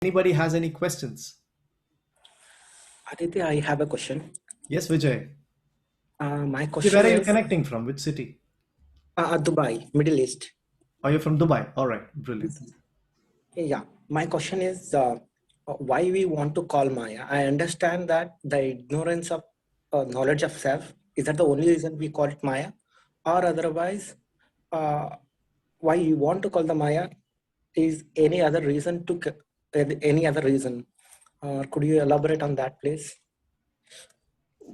Anybody has any questions? Aditya, I have a question. Yes, Vijay. My Vijay, where question are you is connecting from? Which city? Dubai, Middle East. Are you from Dubai? All right, brilliant. Yeah, my question is why we want to call Maya. I understand that the ignorance of knowledge of self, is that the only reason we call it Maya? Or otherwise, uh, why you want to call the Maya is any other reason any other reason? Could you elaborate on that, please?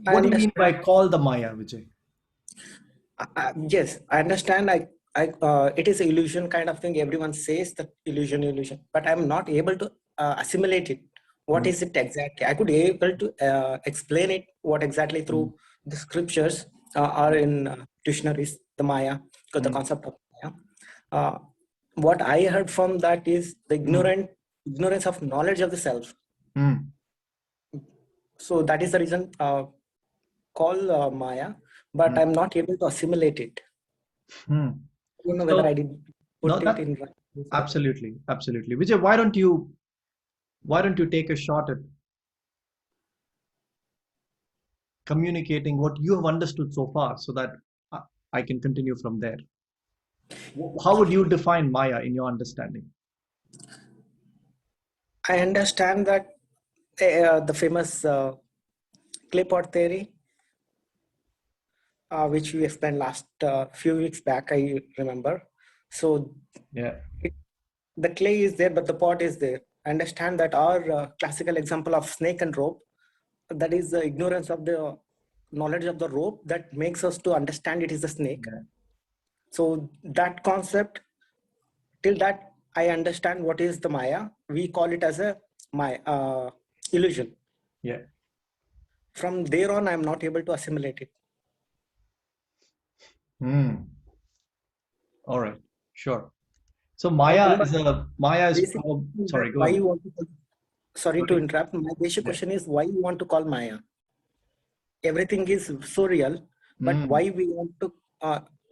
I What do you mean by understand. call the Maya, Vijay? Yes, I understand. It is illusion kind of thing. Everyone says that illusion, illusion, but I'm not able to assimilate it. What Hmm. is it exactly? I could be able to explain it. What exactly Hmm. through the scriptures or in dictionaries, the Maya, the Hmm. concept of Maya. Uh, what I heard from that is the Hmm. ignorance of knowledge of the self. Hmm. So that is the reason call Maya, but Hmm. I'm not able to assimilate it. Hmm. I don't know whether I So, did no, put it that in right way. absolutely, absolutely. Vijay, why don't you take a shot at communicating what you have understood so far so that I I can continue from there? How would you define Maya in your understanding? I understand that the famous clipboard theory, which we explained last few weeks back, I remember. So Yeah. it, the clay is there, but the pot is there. I understand that our classical example of snake and rope, that is the ignorance of the knowledge of the rope that makes us to understand it is a snake. Yeah. So that concept, till that I understand what is the Maya, we call it as a Maya illusion. Yeah. From there on, I'm not able to assimilate it. Hmm. All right. Sure. So My Maya is basic question is that sorry, go why ahead. you want to call, sorry Go to ahead. interrupt. My basic Yeah. question is why you want to call Maya. Everything is so real, but Hmm. why we want to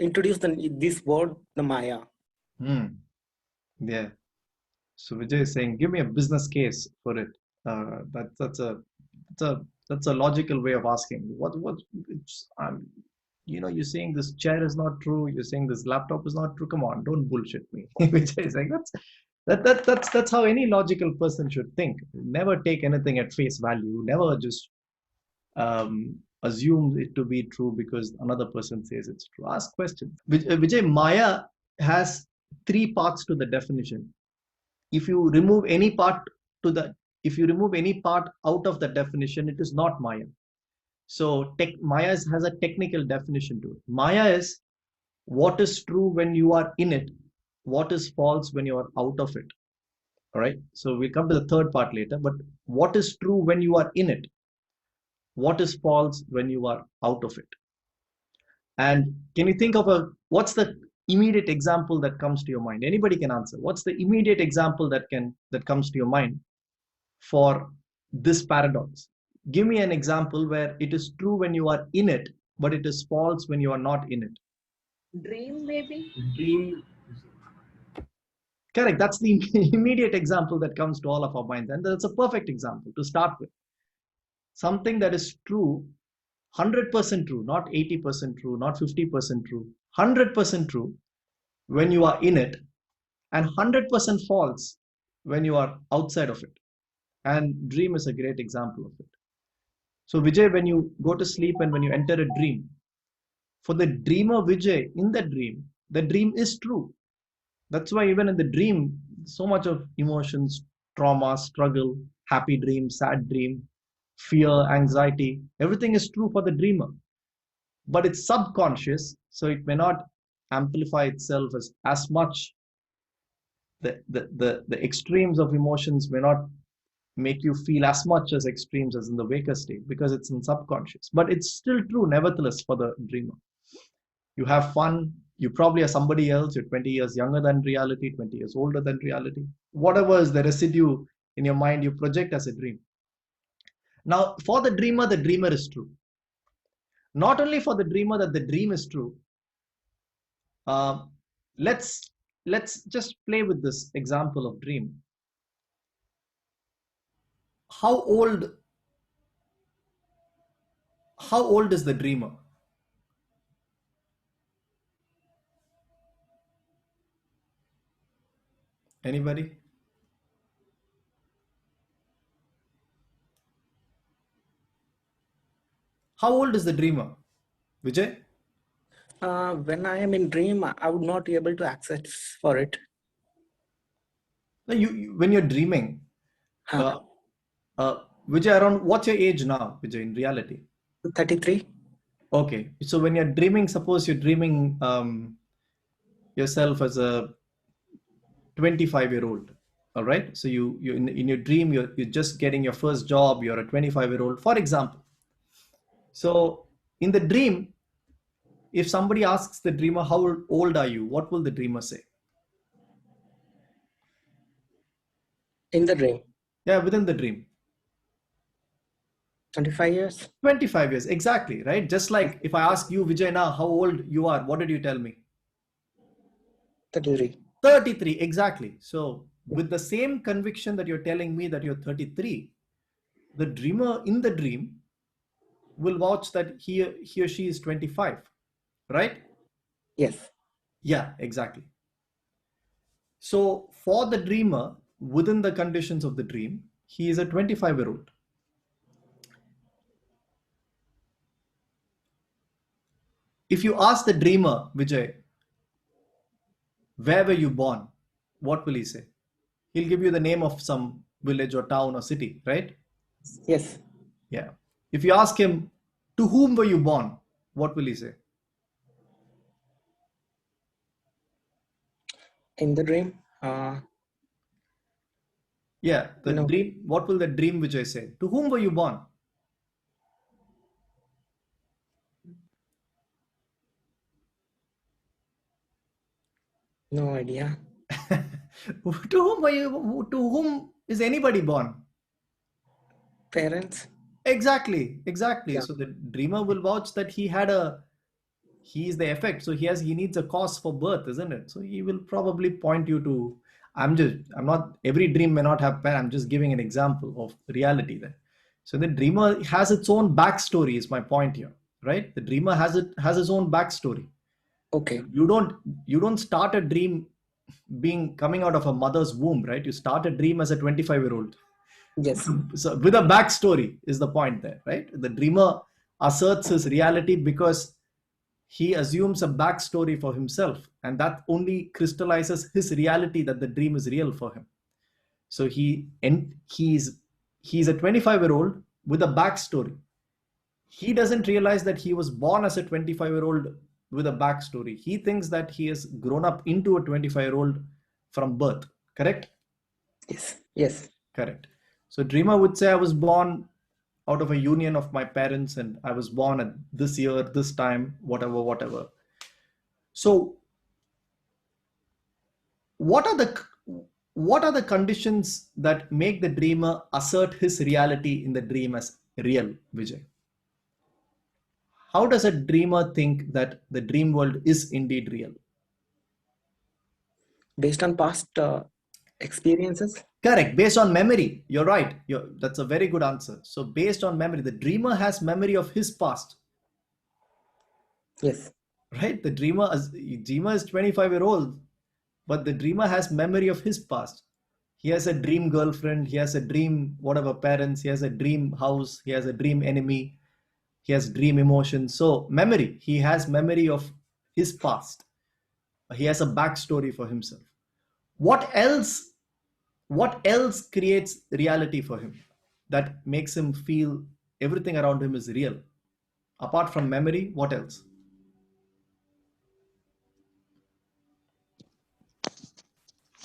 introduce this word, the Maya? Hmm. Yeah. So Vijay is saying, give me a business case for it. That's a that's a logical way of asking. What it's you're saying this chair is not true. You're saying this laptop is not true. Come on, don't bullshit me. Vijay is saying that's how any logical person should think. Never take anything at face value. Never just assume it to be true because another person says it's true. Ask questions. Vijay, Maya has three parts to the definition. If you remove any part to the if you remove any part out of the definition, it is not Maya. So Maya has a technical definition to it. Maya is what is true when you are in it, what is false when you are out of it. All right. So we'll come to the third part later. But what is true when you are in it? What is false when you are out of it? And can you think of what's the immediate example that comes to your mind? Anybody can answer. What's the immediate example that comes to your mind for this paradox? Give me an example where it is true when you are in it, but it is false when you are not in it. Dream, maybe? Dream. Correct. That's the immediate example that comes to all of our minds. And that's a perfect example to start with. Something that is true, 100% true, not 80% true, not 50% true, 100% true when you are in it, and 100% false when you are outside of it. And dream is a great example of it. So, Vijay, when you go to sleep and when you enter a dream, for the dreamer Vijay, in the dream is true. That's why even in the dream, so much of emotions, trauma, struggle, happy dream, sad dream, fear, anxiety, everything is true for the dreamer. But it's subconscious, so it may not amplify itself as much. The extremes of emotions may not make you feel as much as extremes as in the waker state because it's in subconscious. But it's still true, nevertheless, for the dreamer. You have fun. You probably are somebody else. You're 20 years younger than reality, 20 years older than reality. Whatever is the residue in your mind, you project as a dream. Now, for the dreamer is true. Not only for the dreamer that the dream is true. Uh, let's let's just play with this example of dream. how old is the dreamer? Anybody? How old is the dreamer, Vijay? When I am in dream, I would not be able to access for it. No, when you're dreaming, Huh. Vijay, around what's your age now, Vijay, in reality? 33. Okay, so when you're dreaming, suppose you're dreaming yourself as a 25-year-old, all right? So you in your dream, you're just getting your first job, you're a 25-year-old, for example. So in the dream, if somebody asks the dreamer, how old are you? What will the dreamer say? In the dream. Yeah, within the dream. 25 years. 25 years, exactly, right? Just like if I ask you, Vijay, now how old you are, what did you tell me? 33. 33, exactly. So with the same conviction that you're telling me that you're 33, the dreamer in the dream will vouch that he or she is 25, right? Yes. Yeah, exactly. So for the dreamer, within the conditions of the dream, he is a 25-year-old. If you ask the dreamer, Vijay, where were you born? What will he say? He'll give you the name of some village or town or city, right? Yes. Yeah. If you ask him, to whom were you born? What will he say? In the dream. Yeah, the No. dream. What will the dream Vijay say? To whom were you born? No idea. To whom were you? To whom is anybody born? Parents. Exactly, exactly. Yeah. So the dreamer will vouch that he is the effect. So he needs a cause for birth, isn't it? So he will probably point you to. I'm not. Every dream may not have parents. I'm just giving an example of reality there. So the dreamer has its own backstory. Is my point here, right? The dreamer has his own backstory. Okay. You don't start a dream being coming out of a mother's womb, right? You start a dream as a 25-year-old. Yes. So with a backstory is the point there, right? The dreamer asserts his reality because he assumes a backstory for himself, and that only crystallizes his reality that the dream is real for him. So he's a 25-year-old with a backstory. He doesn't realize that he was born as a 25-year-old with a backstory. He thinks that he has grown up into a 25-year-old from birth. Correct? Yes. Yes. Correct. So dreamer would say, I was born out of a union of my parents, and I was born at this year, this time, whatever, whatever. So what are the conditions that make the dreamer assert his reality in the dream as real, Vijay? How does a dreamer think that the dream world is indeed real? Based on past experiences. Correct. Based on memory. You're right. That's a very good answer. So based on memory, the dreamer has memory of his past. Yes. Right? The dreamer is 25-year-old, but the dreamer has memory of his past. He has a dream girlfriend. He has a dream whatever parents. He has a dream house. He has a dream enemy. He has dream emotions. So memory. He has memory of his past. He has a backstory for himself. What else creates reality for him that makes him feel everything around him is real? Apart from memory, what else?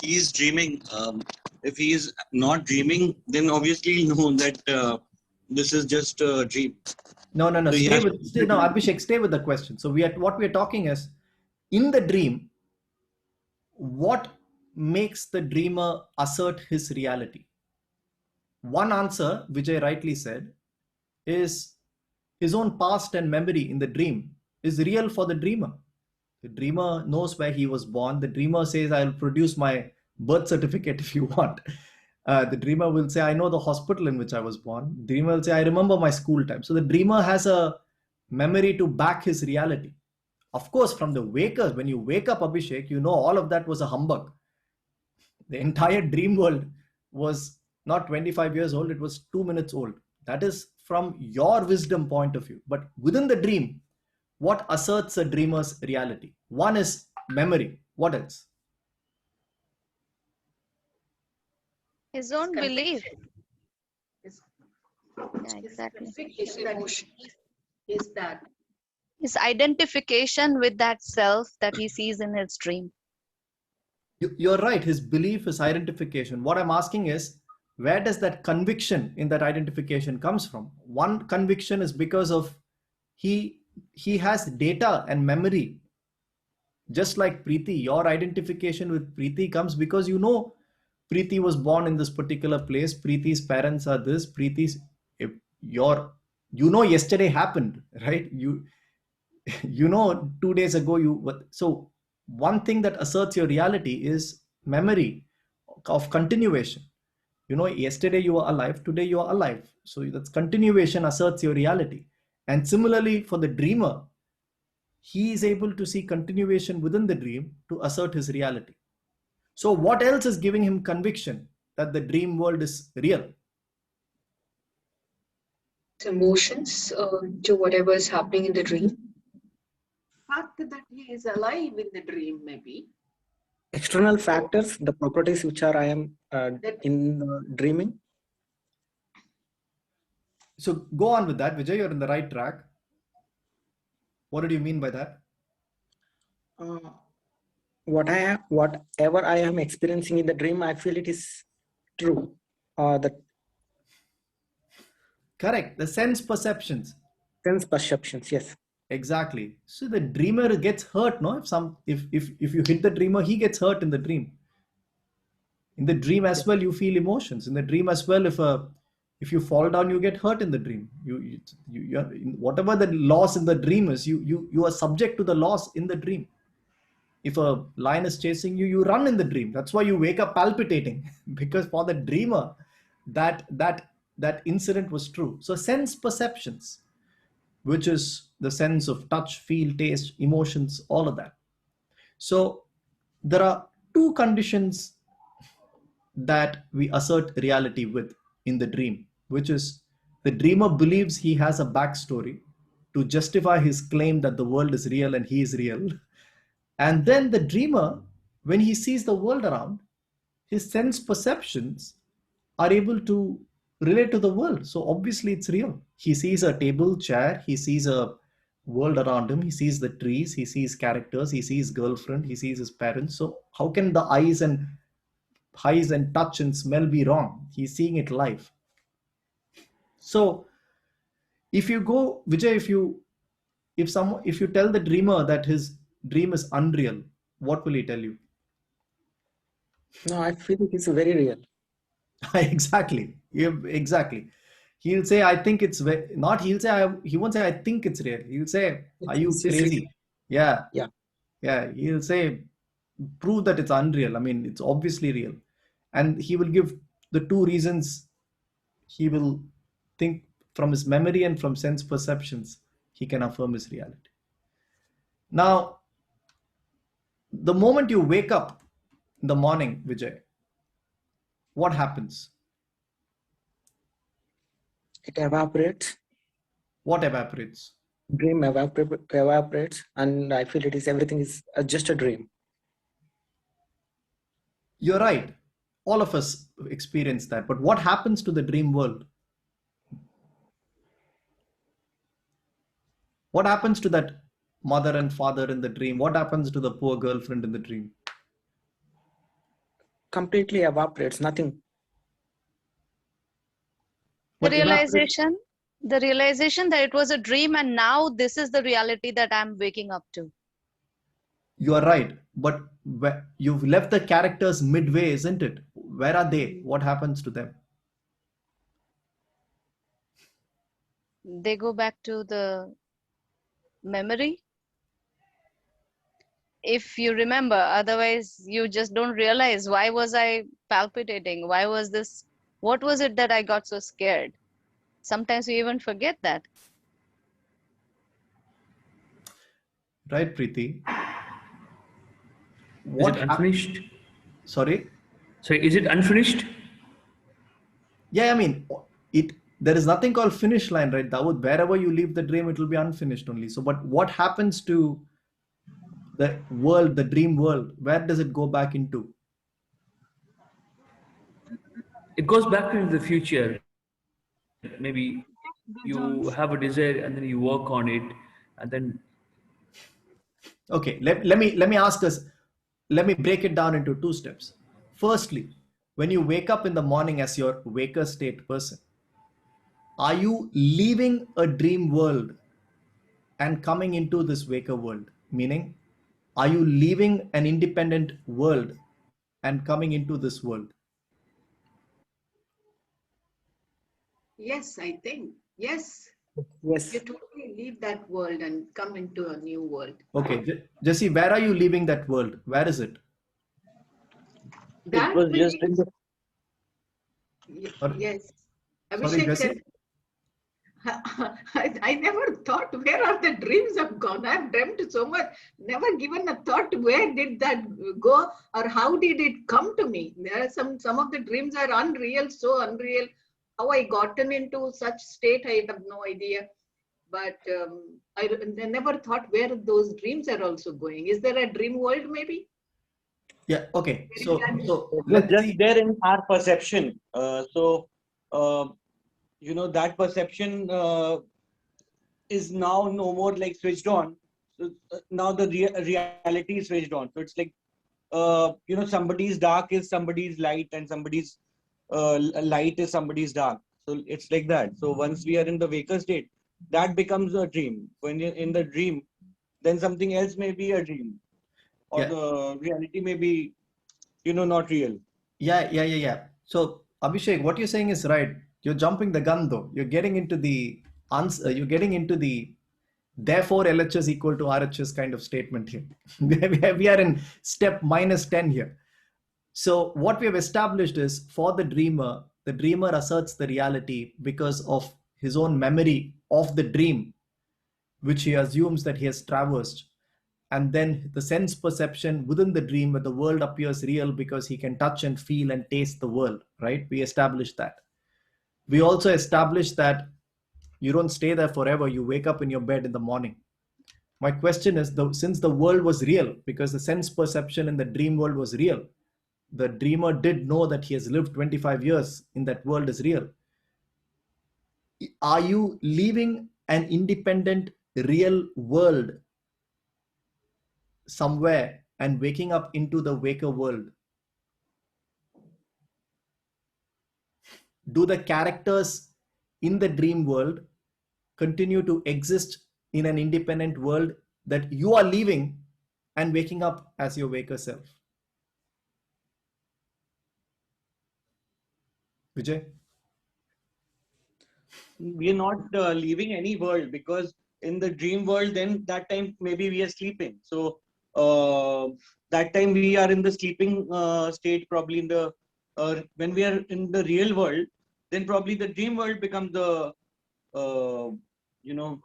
He is dreaming. If he is not dreaming, then obviously he'll know that this is just a dream. No. So Abhishek, stay with the question. So what we are talking is, in the dream, what makes the dreamer assert his reality? One answer, Vijay rightly said, is his own past and memory in the dream is real for the dreamer. The dreamer knows where he was born. The dreamer says, I'll produce my birth certificate if you want. The dreamer will say, I know the hospital in which I was born. The dreamer will say, I remember my school time. So the dreamer has a memory to back his reality. Of course, from the wakers, when you wake up, Abhishek, you know all of that was a humbug. The entire dream world was not 25 years old, it was 2 minutes old. That is from your wisdom point of view. But within the dream, what asserts a dreamer's reality? One is memory. What else? His own belief. His, Yeah, exactly. his emotion is that. His identification with that self that he sees in his dream. You're right. His belief is identification. What I'm asking is, where does that conviction in that identification comes from? One conviction is because of he has data and memory. Just like Preeti, your identification with Preeti comes because you know Preeti was born in this particular place. Preeti's parents are this. Preeti's if your you know yesterday happened, right? You know 2 days ago so one thing that asserts your reality is memory of continuation. You know yesterday you were alive, today you are alive, so that's continuation asserts your reality. And similarly for the dreamer, he is able to see continuation within the dream to assert his reality. So what else is giving him conviction that the dream world is real? Emotions to whatever is happening in the dream. Fact that he is alive in the dream, maybe. External factors, the properties which are I am in dreaming. So go on with that, Vijay, you're in the right track. What did you mean by that? Whatever I am experiencing in the dream, I feel it is true. The Correct, the sense perceptions. sense perceptions, yes. Exactly. So the dreamer gets hurt, no? If you hit the dreamer, he gets hurt in the dream. In the dream as well, you feel emotions. In the dream as well, if you fall down, you get hurt in the dream. You whatever the loss in the dream is, you are subject to the loss in the dream. If a lion is chasing you, you run in the dream. That's why you wake up palpitating because for the dreamer, that incident was true. So sense perceptions, which is the sense of touch, feel, taste, emotions, all of that. So there are two conditions that we assert reality with in the dream, which is the dreamer believes he has a backstory to justify his claim that the world is real and he is real. And then the dreamer, when he sees the world around, his sense perceptions are able to relate to the world. So obviously it's real. He sees a table, chair, he sees a world around him, he sees the trees, he sees characters, he sees girlfriend, he sees his parents. So how can the eyes and touch and smell be wrong? He's seeing it live. So if you go, Vijay, if you tell the dreamer that his dream is unreal, what will he tell you? No, I feel it is very real. Exactly. Exactly. He'll say, I think it's not. He won't say, I think it's real. He'll say, are you It's crazy? real. Yeah. Yeah. Yeah. He'll say, prove that it's unreal. I mean, it's obviously real. And he will give the two reasons. He will think from his memory and from sense perceptions, he can affirm his reality. Now, the moment you wake up in the morning, Vijay, what happens? It evaporates. What evaporates? Dream evaporates, and I feel it is everything is just a dream. You're right. All of us experience that. But what happens to the dream world? What happens to that mother and father in the dream? What happens to the poor girlfriend in the dream? Completely evaporates. Nothing. The But evaporate. realization that it was a dream and now this is the reality that I'm waking up to. You are right. But you've left the characters midway, isn't it? Where are they? What happens to them? They go back to the memory. if you remember. Otherwise, you just don't realize, why was I palpitating? Why was this? What was it that I got so scared? Sometimes we even forget that. Right, Preeti? Is it unfinished? Sorry? Sorry, is it unfinished? Yeah, I mean, there is nothing called finish line, right, Dawood? Wherever you leave the dream, it will be unfinished only. So, but what happens to the world, the dream world? Where does it go back into? It goes back into the future. Maybe you have a desire and then you work on it, and then Okay, let me ask us, let me break it down into two steps. Firstly, when you wake up in the morning as your waker state person, are you leaving a dream world and coming into this waker world? Meaning, are you leaving an independent world and coming into this world? Yes, I think. Yes. Yes. You totally leave that world and come into a new world. Okay, Jesse, where are you leaving that world? Where is it? It That was will just be, in the Sorry, yes. sorry, Abhishek Jesse? said, I never thought, where are the dreams have gone? I've dreamt so much, never given a thought where did that go or how did it come to me. There are some of the dreams are unreal, so unreal. How I gotten into such state, I have no idea. But I never thought where those dreams are also going. Is there a dream world maybe? Yeah, okay. Where is So, that? so it was let's just see. there in our perception. Uh, that perception is now no more like switched on. So now the reality is switched on. So it's like somebody's dark is somebody's light, and somebody's light is somebody's dark. So it's like that. So once we are in the waker state, that becomes a dream. When you're in the dream, then something else may be a dream, or Yeah, the reality may be not real. yeah. So, Abhishek, what you're saying is right. You're jumping the gun though. You're getting into the answer. You're getting into the therefore LHS equal to RHS kind of statement here. We are in step -10 here. So what we have established is for the dreamer asserts the reality because of his own memory of the dream, which he assumes that he has traversed. And then the sense perception within the dream where the world appears real because he can touch and feel and taste the world, right? We established that. We also established that you don't stay there forever. You wake up in your bed in the morning. My question is, since the world was real, because the sense perception in the dream world was real, the dreamer did know that he has lived 25 years in that world is real. Are you leaving an independent real world somewhere and waking up into the waker world? Do the characters in the dream world continue to exist in an independent world that you are leaving and waking up as your waker self? Vijay? We are not leaving any world, because in the dream world, then that time maybe we are sleeping. So that time we are in the sleeping state. Probably in the when we are in the real world, then probably the dream world becomes the uh, you know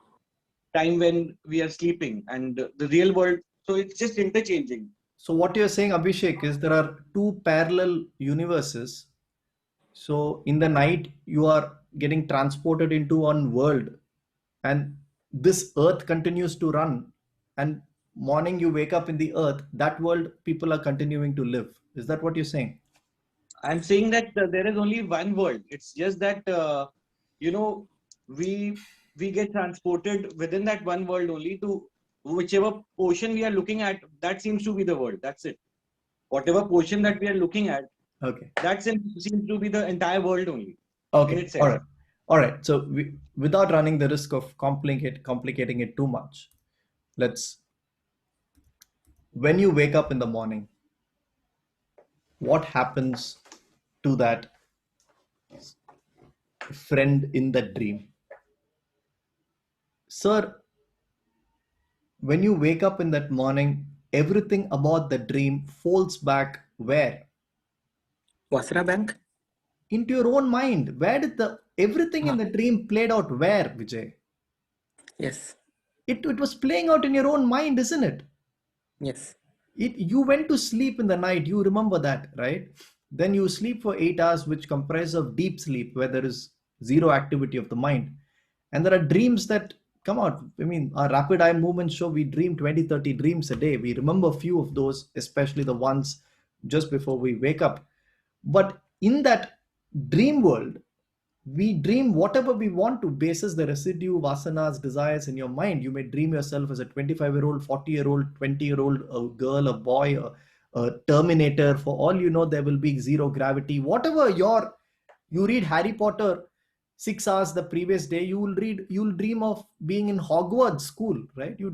time when we are sleeping, and the real world. So it's just interchanging. So what you're saying, Abhishek, is there are two parallel universes. So in the night, you are getting transported into one world, and this earth continues to run. And morning, you wake up in the earth, that world, people are continuing to live. Is that what you're saying? I'm saying that there is only one world. It's just that you know we we get transported within that one world only to whichever portion we are looking at. That seems to be the world. That's it. Whatever portion that we are looking at, Okay. that seems to be the entire world only in Okay. All itself. right. All right. So without running the risk of complicating it too much, let's, when you wake up in the morning, what happens to that friend in the dream? Sir, when you wake up in that morning, everything about the dream folds back where? Vasra Bank? Into your own mind. Where did everything in the dream played out where, Vijay? Yes. It was playing out in your own mind, isn't it? Yes. You went to sleep in the night, you remember that, right? Then you sleep for 8 hours, which comprise of deep sleep, where there is zero activity of the mind. And there are dreams that come out. I mean, our rapid eye movements show we dream 20-30 dreams a day. We remember a few of those, especially the ones just before we wake up. But in that dream world, we dream whatever we want to basis the residue vasanas desires in your mind. You may dream yourself as a 25-year-old 40-year-old 20-year-old, a girl, a boy, a terminator. For all you know, there will be zero gravity. Whatever you read Harry Potter 6 hours the previous day, you'll dream of being in Hogwarts school, right? You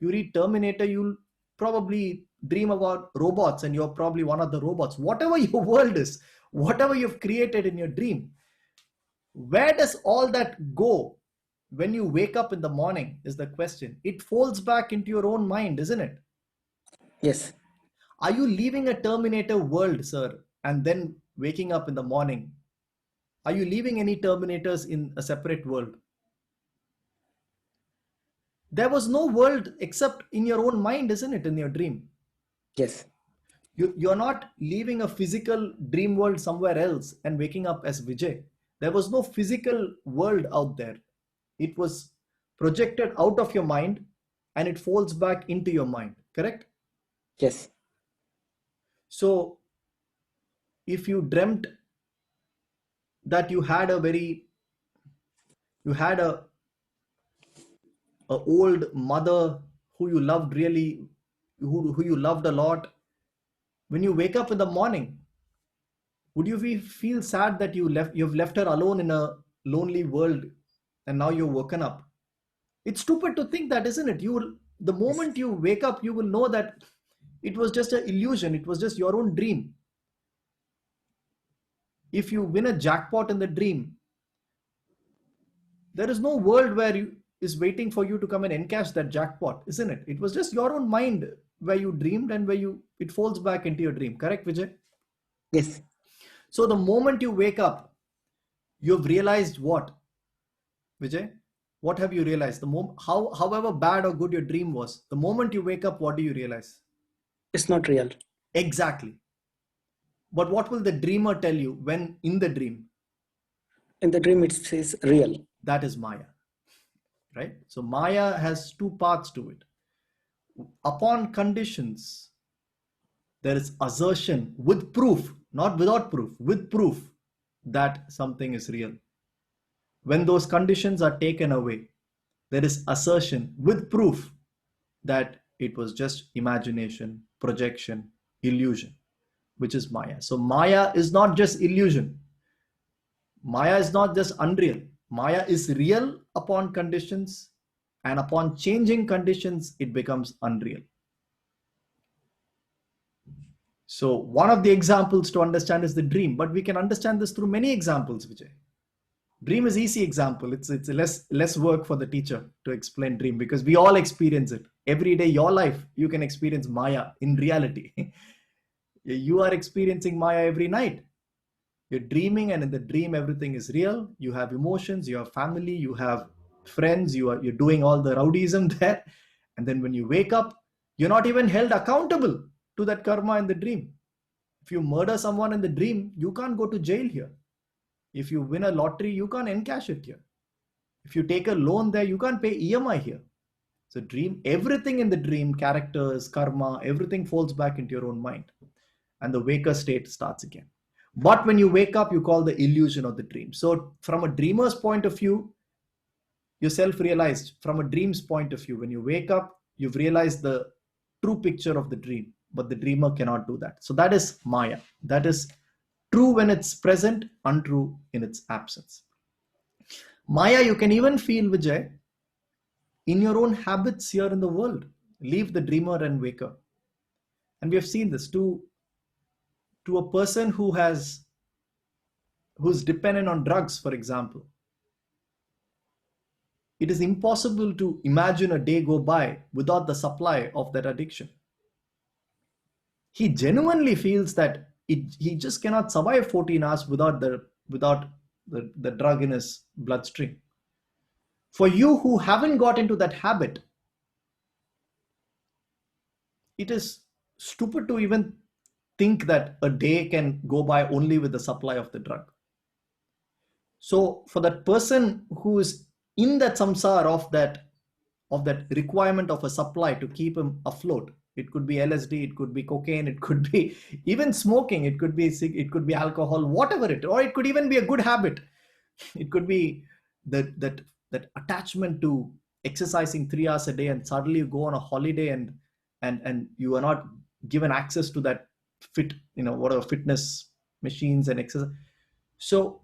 read Terminator, you'll probably dream about robots, and you're probably one of the robots. Whatever your world is, whatever you've created in your dream, where does all that go when you wake up in the morning is the question. It folds back into your own mind, isn't it? Yes. Are you leaving a Terminator world, sir, and then waking up in the morning? Are you leaving any Terminators in a separate world? There was no world except in your own mind, isn't it, in your dream? Yes. You're not leaving a physical dream world somewhere else and waking up as Vijay. There was no physical world out there. It was projected out of your mind and it folds back into your mind, correct? Yes. So if you dreamt that you had a old mother who you loved really, who you loved a lot, when you wake up in the morning, would you feel sad that you've left her alone in a lonely world and now you're woken up? It's stupid to think that, isn't it? The moment you wake up, you will know that it was just an illusion. It was just your own dream. If you win a jackpot in the dream, there is no world where is waiting for you to come and encash that jackpot, isn't it? It was just your own mind where you dreamed and it folds back into your dream. Correct, Vijay? Yes. So the moment you wake up, you've realized what, Vijay? What have you realized? However bad or good your dream was, the moment you wake up, what do you realize? It's not real. Exactly. But what will the dreamer tell you when in the dream? In the dream, it says real. That is Maya, right? So Maya has two parts to it. Upon conditions, there is assertion with proof, not without proof, with proof that something is real. When those conditions are taken away, there is assertion with proof that it was just imagination, projection, illusion, which is Maya. So Maya is not just illusion. Maya is not just unreal. Maya is real upon conditions, and upon changing conditions, it becomes unreal. So one of the examples to understand is the dream, but we can understand this through many examples, Vijay. Dream is easy example. It's less work for the teacher to explain dream because we all experience it. Every day, your life, you can experience Maya in reality. You are experiencing Maya every night. You're dreaming, and in the dream, everything is real. You have emotions, you have family, you have friends, you're doing all the rowdyism there. And then when you wake up, you're not even held accountable to that karma in the dream. If you murder someone in the dream, you can't go to jail here. If you win a lottery, you can't encash it here. If you take a loan there, you can't pay EMI here. So dream, everything in the dream, characters, karma, everything falls back into your own mind. And the waker state starts again. But when you wake up, you call the illusion of the dream. So from a dreamer's point of view, you're self-realized. From a dream's point of view, when you wake up, you've realized the true picture of the dream. But the dreamer cannot do that. So that is Maya. That is true when it's present, untrue in its absence. Maya, you can even feel, Vijay, in your own habits here in the world. Leave the dreamer and waker. And we have seen this to a person who's dependent on drugs, for example. It is impossible to imagine a day go by without the supply of that addiction. He genuinely feels that he just cannot survive 14 hours without the drug in his bloodstream. For you who haven't got into that habit, it is stupid to even think that a day can go by only with the supply of the drug. So for that person who is in that samsara of that requirement of a supply to keep him afloat, it could be LSD, it could be cocaine, it could be even smoking, it could be alcohol, whatever or it could even be a good habit. It could be that attachment to exercising 3 hours a day, and suddenly you go on a holiday and you are not given access to that whatever fitness machines and exercise. So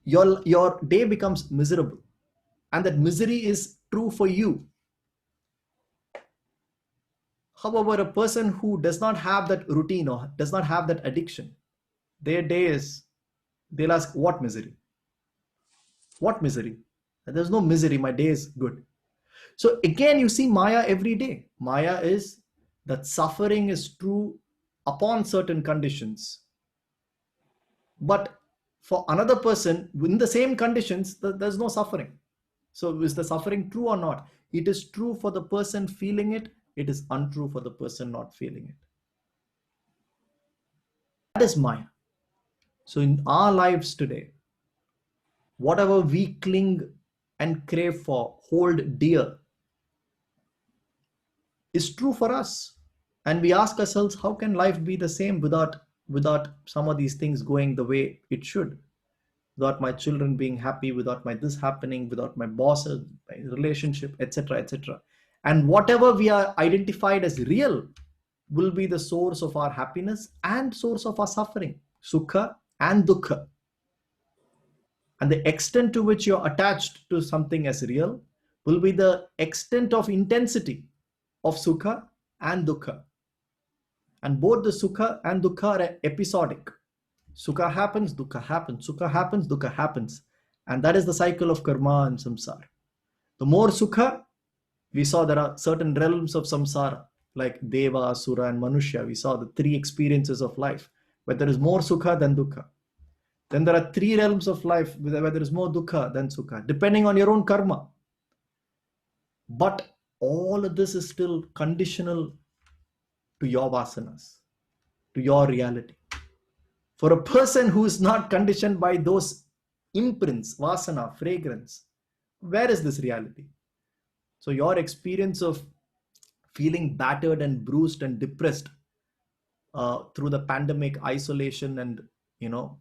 your day becomes miserable, and that misery is true for you. However, a person who does not have that routine or does not have that addiction, their day is, they'll ask, what misery? What misery? There's no misery, my day is good. So again, you see Maya every day. Maya is that suffering is true upon certain conditions. But for another person, in the same conditions, there's no suffering. So is the suffering true or not? It is true for the person feeling it. It is untrue for the person not feeling it. That is Maya. So in our lives today, whatever we cling and crave for, hold dear, is true for us. And we ask ourselves, how can life be the same without some of these things going the way it should? Without my children being happy, without my this happening, without my boss, my relationship, etc., etc. And whatever we are identified as real will be the source of our happiness and source of our suffering, sukha and dukkha. And the extent to which you're attached to something as real will be the extent of intensity of sukha and dukkha. And both the sukha and dukkha are episodic. Sukha happens, dukkha happens. Sukha happens, dukkha happens. And that is the cycle of karma and samsara. The more sukha, we saw there are certain realms of samsara, like Deva, Asura, and Manushya. We saw the 3 experiences of life, where there is more sukha than dukkha. Then there are 3 realms of life where there is more dukkha than sukha, depending on your own karma. But all of this is still conditional to your vasanas, to your reality. For a person who is not conditioned by those imprints, vasana, fragrance, where is this reality? So your experience of feeling battered and bruised and depressed through the pandemic, isolation, and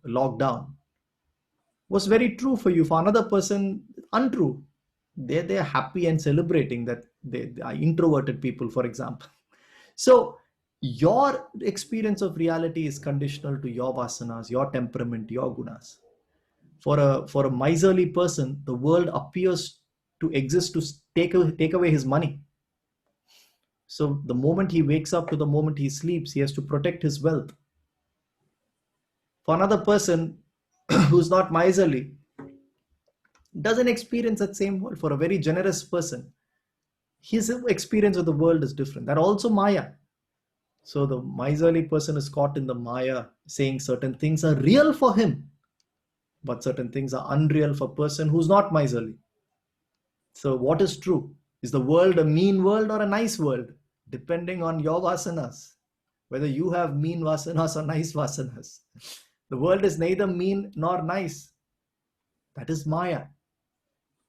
lockdown was very true for you. For another person, untrue. They're happy and celebrating that they are introverted people, for example. So your experience of reality is conditional to your vasanas, your temperament, your gunas. For a miserly person, the world appears to exist to take away his money. So the moment he wakes up to the moment he sleeps, he has to protect his wealth. For another person who's not miserly, doesn't experience that same world. For a very generous person, his experience of the world is different. That also Maya. So the miserly person is caught in the Maya, saying certain things are real for him, but certain things are unreal for a person who's not miserly. So what is true? Is the world a mean world or a nice world? Depending on your vasanas, whether you have mean vasanas or nice vasanas. The world is neither mean nor nice. That is Maya.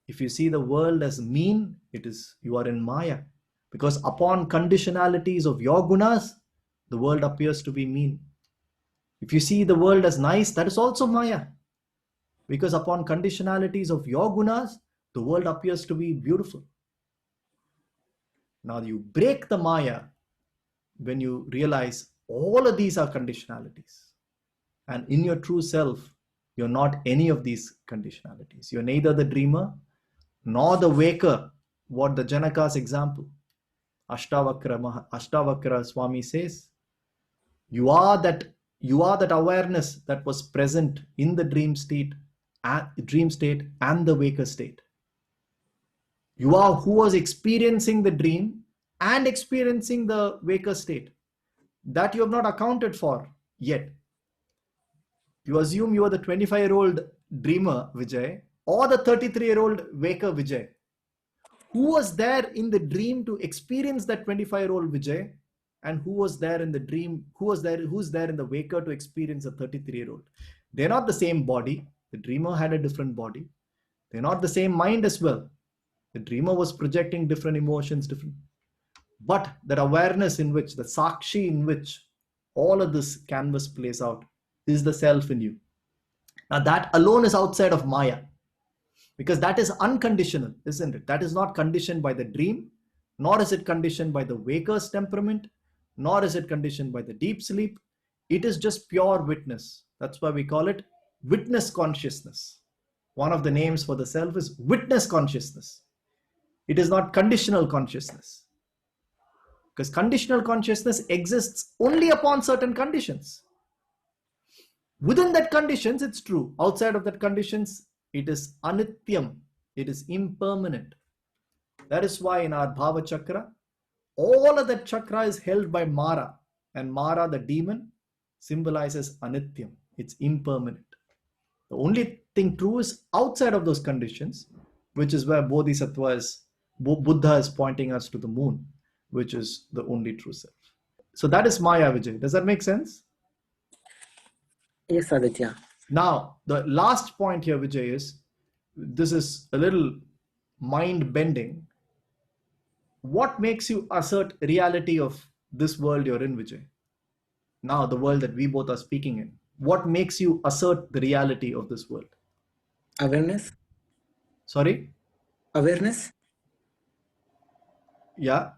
If you see the world as mean, you are in Maya. Because upon conditionalities of your gunas, the world appears to be mean. If you see the world as nice, that is also Maya. Because upon conditionalities of your gunas, the world appears to be beautiful. Now you break the Maya when you realize all of these are conditionalities. And in your true self, you're not any of these conditionalities. You're neither the dreamer nor the waker. What the Janaka's example. Ashtavakra Swami says, you are that awareness that was present in the dream state and the waker state. You are who was experiencing the dream and experiencing the waker state. that you have not accounted for yet. You assume you are the 25-year-old dreamer, Vijay, or the 33-year-old waker, Vijay. Who was there in the dream to experience that 25-year-old Vijay? And who was there in the dream? Who's there in the waker to experience a 33-year-old? They're not the same body. The dreamer had a different body. They're not the same mind as well. The dreamer was projecting different emotions, but that awareness in which, the sakshi in which all of this canvas plays out is the self in you. Now that alone is outside of Maya, because that is unconditional, isn't it? That is not conditioned by the dream, nor is it conditioned by the waker's temperament, nor is it conditioned by the deep sleep. It is just pure witness. That's why we call it witness consciousness. One of the names for the self is witness consciousness. It is not conditional consciousness, because conditional consciousness exists only upon certain conditions. Within that conditions, it's true. Outside of that conditions, it is anityam. It is impermanent. That is why in our Bhava Chakra, all of that chakra is held by Mara. And Mara, the demon, symbolizes anityam. It's impermanent. The only thing true is outside of those conditions, which is where Buddha is pointing us to the moon, which is the only true self. So that is Maya, Vijay. Does that make sense? Yes, Aditya. Now, the last point here, Vijay, is, this is a little mind-bending. What makes you assert reality of this world you're in, Vijay? Now, the world that we both are speaking in. What makes you assert the reality of this world? Awareness? Sorry? Awareness? Yeah.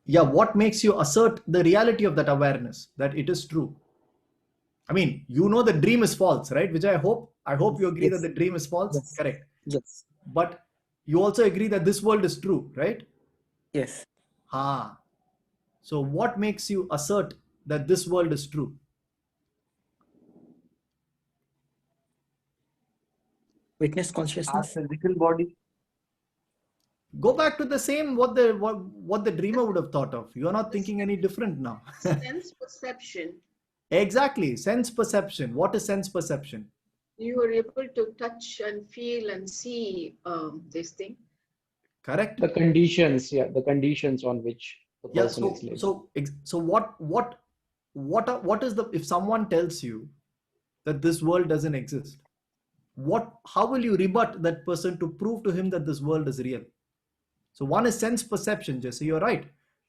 Yeah, what makes you assert the reality of that awareness, that it is true? I mean, you know the dream is false, right? Vijay, I hope you agree Yes. that the dream is false. Yes. Correct. Yes. But you also agree that this world is true, right? Yes. So what makes you assert that this world is true? Witness Our consciousness? physical body. Go back to the same what the dreamer would have thought of. You are not thinking any different now. Sense perception. Exactly. Sense perception. What is sense perception? You are able to touch and feel and see this thing. Correct. The conditions, yeah, the conditions on which the Yeah. person is living. So what is the, if someone tells you that this world doesn't exist, how will you rebut that person to prove to him that this world is real? So one is sense perception, Jesse, you're right.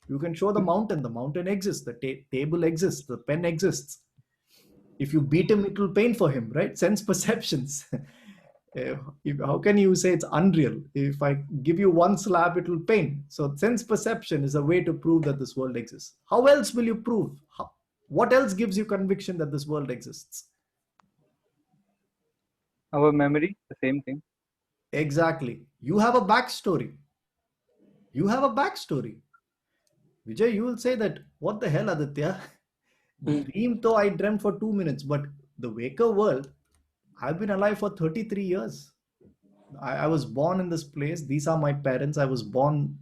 You can show the mountain exists, the table exists, the pen exists. If you beat him, it will pain for him, right? Sense perceptions. How can you say it's unreal? If I give you one slap, it will pain. So sense perception is a way to prove that this world exists. How else will you prove? What else gives you conviction that this world exists? Our memory, the same thing. Exactly. You have a backstory. Vijay, you will say that, what the hell, Aditya? Dream though I dreamt for 2 minutes, but the waker world, I've been alive for 33 years. I was born in this place. These are my parents. I was born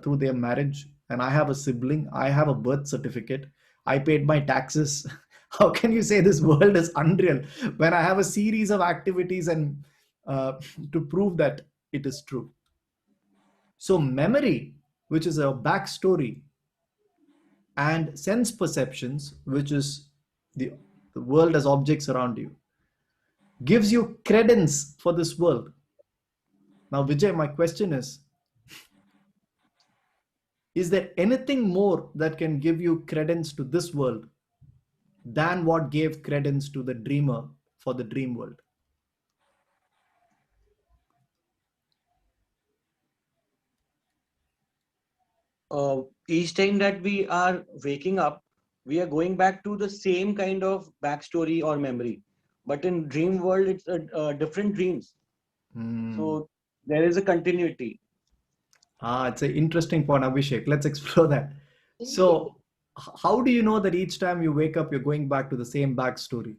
through their marriage, and I have a sibling. I have a birth certificate. I paid my taxes. How can you say this world is unreal when I have a series of activities and to prove that it is true? So memory, which is a backstory, and sense perceptions, which is the world as objects around you, gives you credence for this world. Now, Vijay, my question is there anything more that can give you credence to this world than what gave credence to the dreamer for the dream world? Each time that we are waking up, we are going back to the same kind of backstory or memory. But in dream world, it's different dreams. So there is a continuity. It's an interesting point, Abhishek. Let's explore that. So how do you know that each time you wake up, you're going back to the same backstory?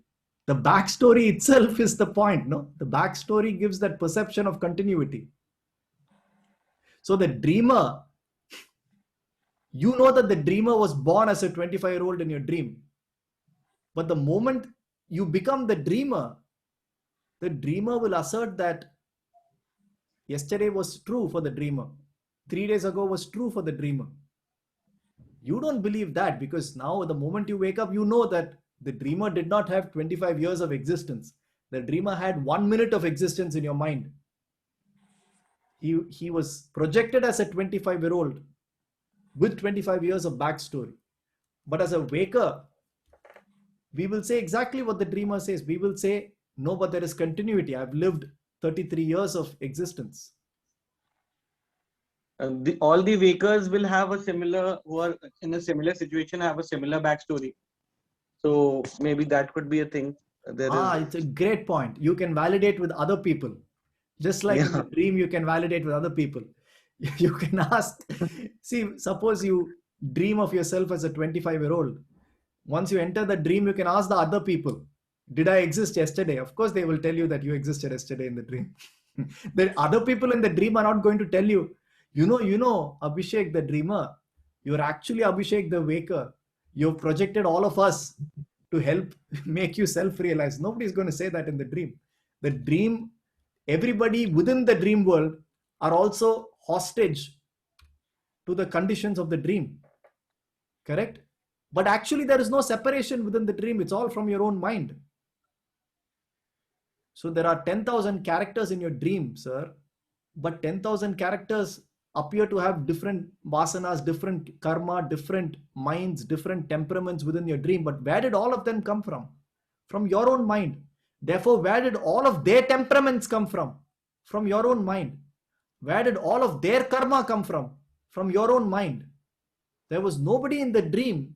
The backstory itself is the point, no? The backstory gives that perception of continuity. So the dreamer You know that the dreamer was born as a 25-year-old in your dream. But the moment you become the dreamer will assert that yesterday was true for the dreamer. 3 days ago was true for the dreamer. You don't believe that because now the moment you wake up, you know that the dreamer did not have 25 years of existence. The dreamer had 1 minute of existence in your mind. He was projected as a 25-year-old with 25 years of backstory. But as a waker, we will say exactly what the dreamer says. We will say, no, but there is continuity. I've lived 33 years of existence. All the wakers will have a similar, who are in a similar situation, have a similar backstory. So maybe that could be a thing. It's a great point. You can validate with other people. Just like in the dream, you can validate with other people. You can ask, see, suppose you dream of yourself as a 25-year-old. Once you enter the dream, you can ask the other people, did I exist yesterday? Of course, they will tell you that you existed yesterday in the dream. The other people in the dream are not going to tell you, you know, Abhishek, the dreamer, you're actually Abhishek, the waker. You've projected all of us to help make you self-realize. Nobody's going to say that in the dream. The dream, everybody within the dream world are also hostage to the conditions of the dream. Correct? But actually, there is no separation within the dream. It's all from your own mind. So there are 10,000 characters in your dream, sir. But 10,000 characters appear to have different vasanas, different karma, different minds, different temperaments within your dream. But where did all of them come from? From your own mind. Therefore, where did all of their temperaments come from? From your own mind. Where did all of their karma come from? From your own mind. There was nobody in the dream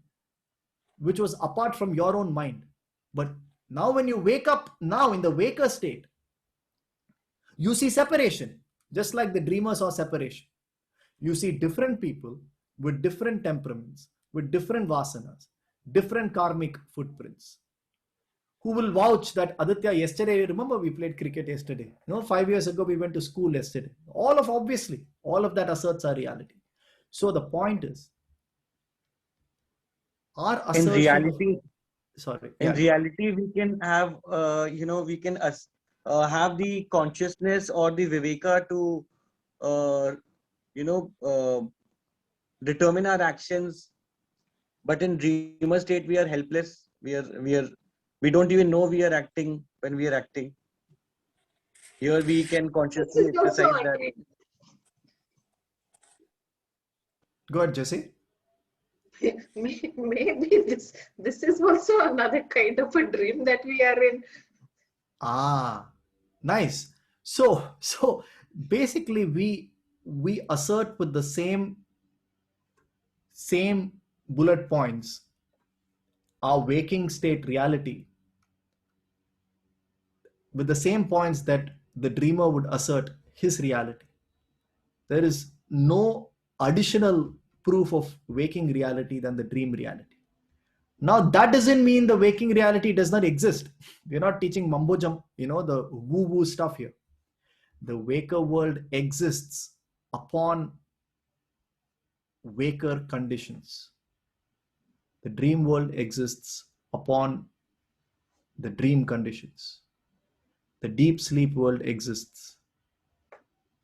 which was apart from your own mind. But now when you wake up, now in the waker state, you see separation, just like the dreamer saw separation. You see different people with different temperaments, with different vasanas, different karmic footprints, who will vouch that Aditya, yesterday, remember we played cricket yesterday, 5 years ago we went to school yesterday. All of that asserts our reality. So the point is, our assertion in reality, we can have, we can have the consciousness or the viveka to, determine our actions. But in dreamer state, we are helpless. We don't even know we are acting when we are acting. Here we can consciously exercise that. Go ahead, Jesse. Maybe this is also another kind of a dream that we are in. Nice. So basically we assert with the same bullet points our waking state reality with the same points that the dreamer would assert his reality. There is no additional proof of waking reality than the dream reality. Now, that doesn't mean the waking reality does not exist. We're not teaching mumbo jumbo, the woo-woo stuff here. The waker world exists upon waker conditions. The dream world exists upon the dream conditions. The deep sleep world exists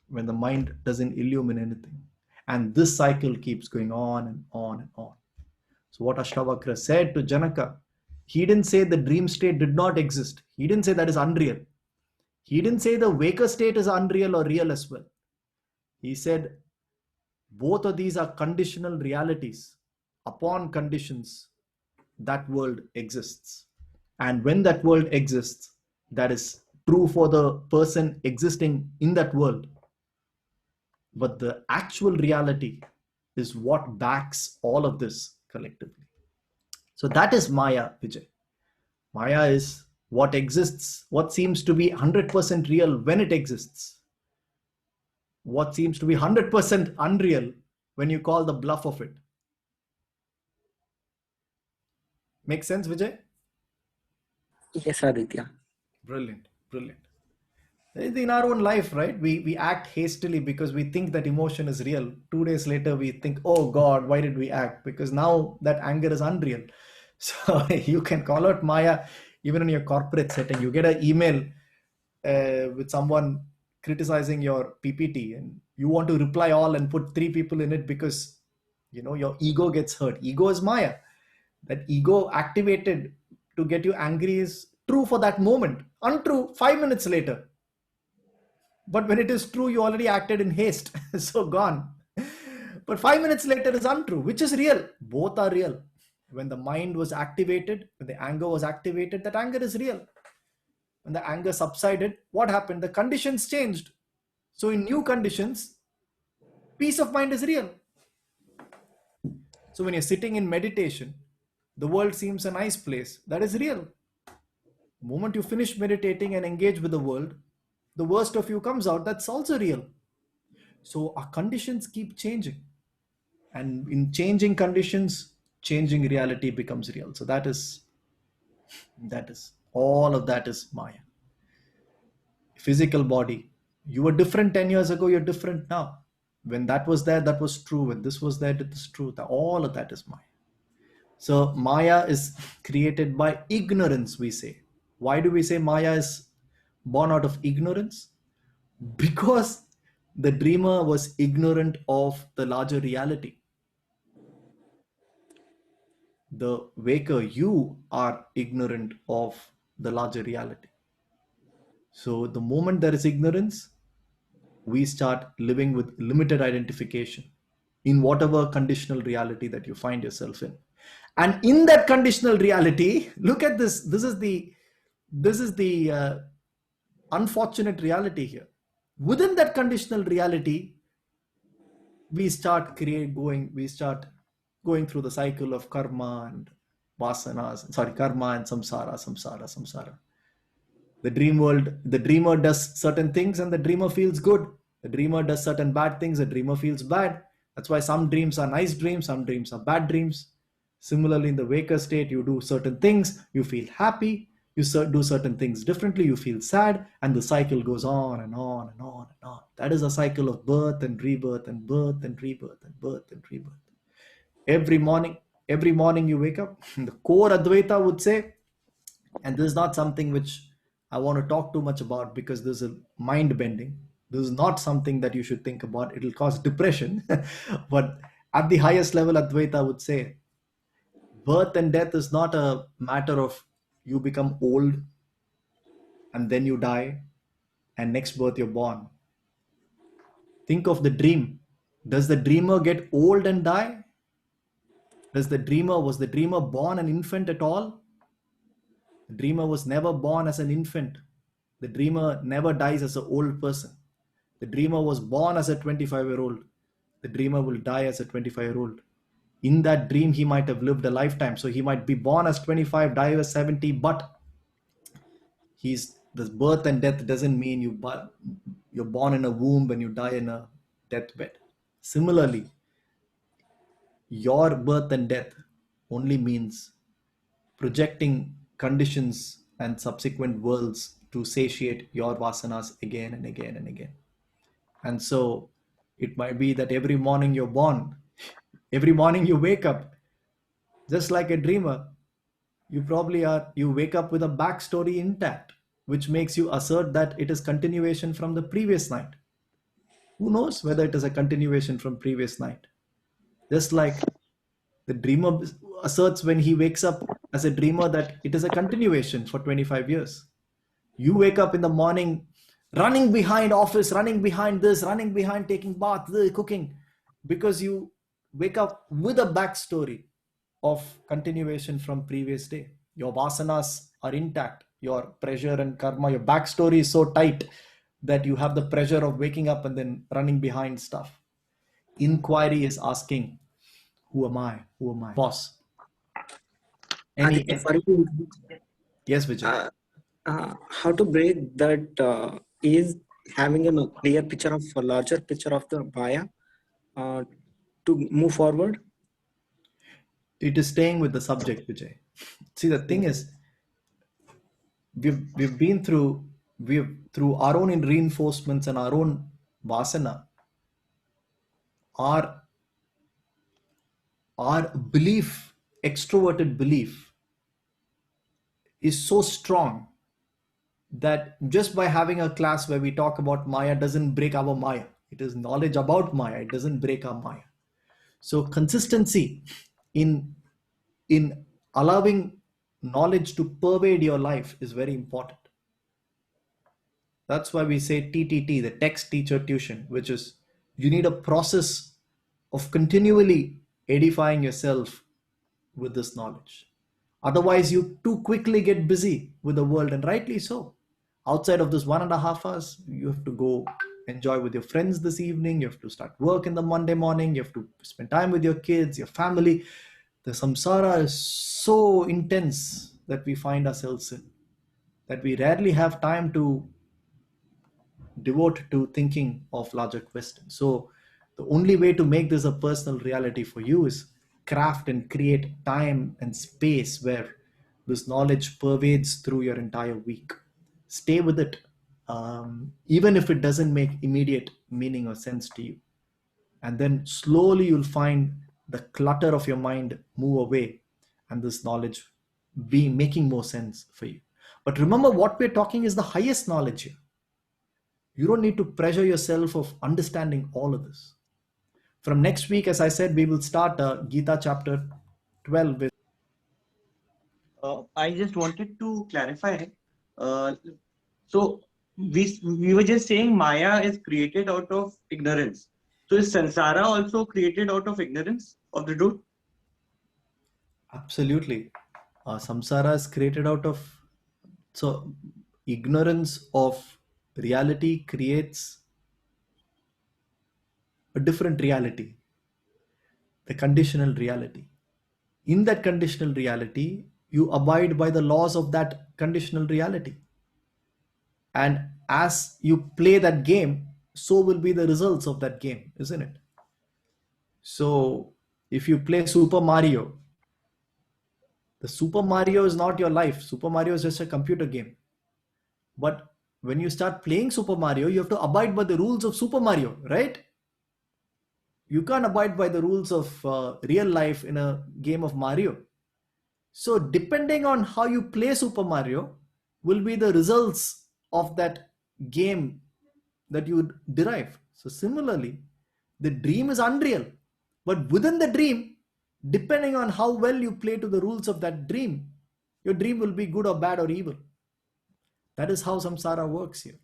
when the mind doesn't illumine anything. And this cycle keeps going on and on and on. So what Ashtavakra said to Janaka, he didn't say the dream state did not exist. He didn't say that is unreal. He didn't say the waker state is unreal or real as well. He said both of these are conditional realities. Upon conditions, that world exists. And when that world exists, that is true for the person existing in that world. But the actual reality is what backs all of this collectively. So that is Maya, Vijay. Maya is what exists, what seems to be 100% real when it exists. What seems to be 100% unreal when you call the bluff of it. Make sense, Vijay? Yes, Aditya. Brilliant, brilliant. In our own life, right? We act hastily because we think that emotion is real. 2 days later, we think, oh God, why did we act? Because now that anger is unreal. So you can call out Maya even in your corporate setting. You get an email with someone criticizing your PPT, and you want to reply all and put 3 people in it because your ego gets hurt. Ego is Maya. That ego activated to get you angry is true for that moment, untrue 5 minutes later. But when it is true, you already acted in haste. So gone. But 5 minutes later is untrue. Which is real? Both are real. When the mind was activated, when the anger was activated, that anger is real. When the anger subsided, what happened? The conditions changed. So in new conditions, peace of mind is real. So when you're sitting in meditation, the world seems a nice place. That is real. The moment you finish meditating and engage with the world, the worst of you comes out. That's also real. So our conditions keep changing. And in changing conditions, changing reality becomes real. So that is all of that is Maya. Physical body. You were different 10 years ago, you're different now. When that was there, that was true. When this was there, that is true. All of that is Maya. So Maya is created by ignorance, we say. Why do we say Maya is born out of ignorance? Because the dreamer was ignorant of the larger reality. The waker, you are ignorant of the larger reality. So the moment there is ignorance, we start living with limited identification in whatever conditional reality that you find yourself in. And in that conditional reality, look at this. This is the unfortunate reality here. Within that conditional reality, we start going through the cycle of karma and vasanas. Karma and samsara. The dream world, the dreamer does certain things and the dreamer feels good. The dreamer does certain bad things, the dreamer feels bad. That's why some dreams are nice dreams, some dreams are bad dreams. Similarly, in the waker state, you do certain things, you feel happy. You do certain things differently, you feel sad, and the cycle goes on and on and on and on. That is a cycle of birth and rebirth and birth and rebirth and birth and rebirth. Every morning you wake up, the core Advaita would say, and this is not something which I want to talk too much about because this is mind bending. This is not something that you should think about. It will cause depression. But at the highest level, Advaita would say, birth and death is not a matter of you become old and then you die and next birth you're born. Think of the dream. Does the dreamer get old and die? Was the dreamer born an infant at all? The dreamer was never born as an infant. The dreamer never dies as an old person. The dreamer was born as a 25-year-old. The dreamer will die as a 25-year-old. In that dream, he might have lived a lifetime. So he might be born as 25, die as 70, but the birth and death doesn't mean you're born in a womb and you die in a deathbed. Similarly, your birth and death only means projecting conditions and subsequent worlds to satiate your vasanas again and again and again. And so it might be that every morning you're born, every morning you wake up, just like a dreamer, you wake up with a backstory intact, which makes you assert that it is continuation from the previous night. Who knows whether it is a continuation from previous night? Just like the dreamer asserts when he wakes up as a dreamer that it is a continuation for 25 years. You wake up in the morning running behind office, running behind this, running behind taking bath, cooking, because you wake up with a backstory of continuation from previous day. Your vasanas are intact, your pressure and karma, your backstory is so tight that you have the pressure of waking up and then running behind stuff. Inquiry is asking, who am I? Who am I? Boss. Yes, Vijay. How to break that is having a clear picture of a larger picture of the Maya to move forward? It is staying with the subject, Vijay. See, the thing is, we've been through through our own reinforcements and our own vasana, our belief, extroverted belief, is so strong that just by having a class where we talk about Maya doesn't break our Maya. It is knowledge about Maya. It doesn't break our Maya. So consistency in allowing knowledge to pervade your life is very important. That's why we say TTT, the text teacher tuition, which is you need a process of continually edifying yourself with this knowledge. Otherwise, you too quickly get busy with the world, and rightly so. Outside of this 1.5 hours, you have to go enjoy with your friends this evening. You have to start work in the Monday morning. You have to spend time with your kids, your family. The samsara is so intense that we find ourselves in, that we rarely have time to devote to thinking of larger questions. So the only way to make this a personal reality for you is craft and create time and space where this knowledge pervades through your entire week. Stay with it, even if it doesn't make immediate meaning or sense to you. And then slowly you'll find the clutter of your mind move away and this knowledge be making more sense for you. But remember, what we're talking is the highest knowledge here. You don't need to pressure yourself of understanding all of this. From next week, as I said, we will start Gita chapter 12 with. I just wanted to clarify. So we were just saying Maya is created out of ignorance. So is Sansara also created out of ignorance of the truth? Absolutely. Samsara is created out of. So ignorance of reality creates a different reality, the conditional reality. In that conditional reality, you abide by the laws of that conditional reality. And as you play that game, so will be the results of that game, isn't it? So if you play Super Mario, the Super Mario is not your life. Super Mario is just a computer game. But when you start playing Super Mario, you have to abide by the rules of Super Mario, right? You can't abide by the rules of real life in a game of Mario. So depending on how you play Super Mario will be the results of that game that you would derive. So similarly, the dream is unreal, but within the dream, depending on how well you play to the rules of that dream, your dream will be good or bad or evil. That is how samsara works here.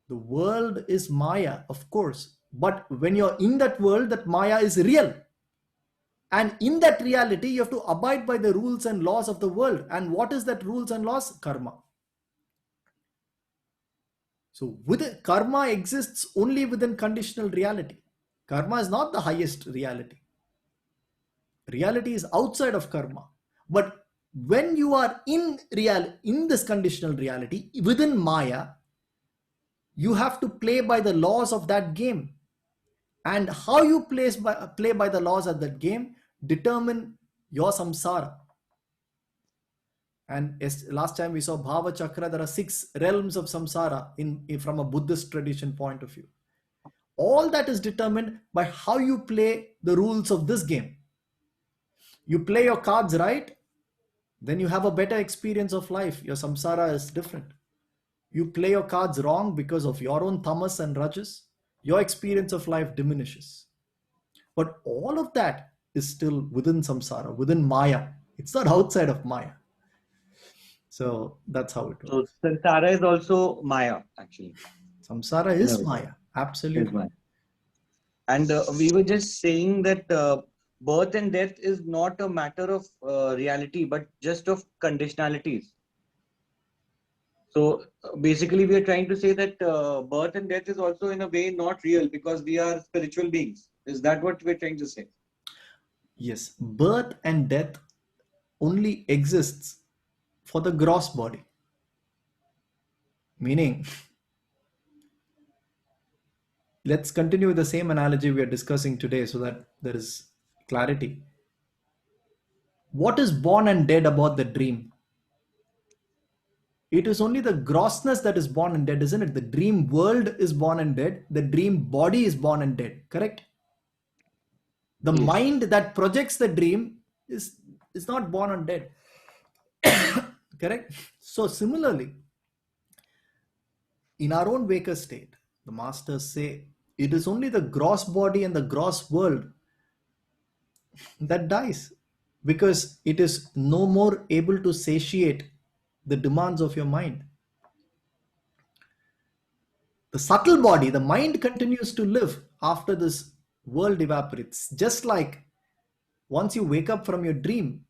The world is Maya, of course, but when you're in that world, that Maya is real. And in that reality, you have to abide by the rules and laws of the world. And what is that rules and laws? Karma. So karma exists only within conditional reality. Karma is not the highest reality. Reality is outside of karma. But when you are in this conditional reality, within Maya, you have to play by the laws of that game. And how you play by the laws of that game determine your samsara. And last time we saw Bhava Chakra, there are 6 realms of samsara from a Buddhist tradition point of view. All that is determined by how you play the rules of this game. You play your cards right, then you have a better experience of life. Your samsara is different. You play your cards wrong because of your own tamas and rajas, your experience of life diminishes. But all of that is still within samsara, within Maya. It's not outside of Maya. So that's how it works. So Sansara is also Maya, actually. Samsara is Maya. Absolutely. Maya. And we were just saying that birth and death is not a matter of reality, but just of conditionalities. So basically, we are trying to say that birth and death is also in a way not real because we are spiritual beings. Is that what we're trying to say? Yes. Birth and death only exists for the gross body. Meaning, let's continue with the same analogy we are discussing today so that there is clarity. What is born and dead about the dream? It is only the grossness that is born and dead, isn't it? The dream world is born and dead. The dream body is born and dead, correct? The Yes. mind that projects the dream is not born and dead. Correct? So similarly, in our own waker state, the masters say it is only the gross body and the gross world that dies, because it is no more able to satiate the demands of your mind. The subtle body, the mind, continues to live after this world evaporates. Just like once you wake up from your dream,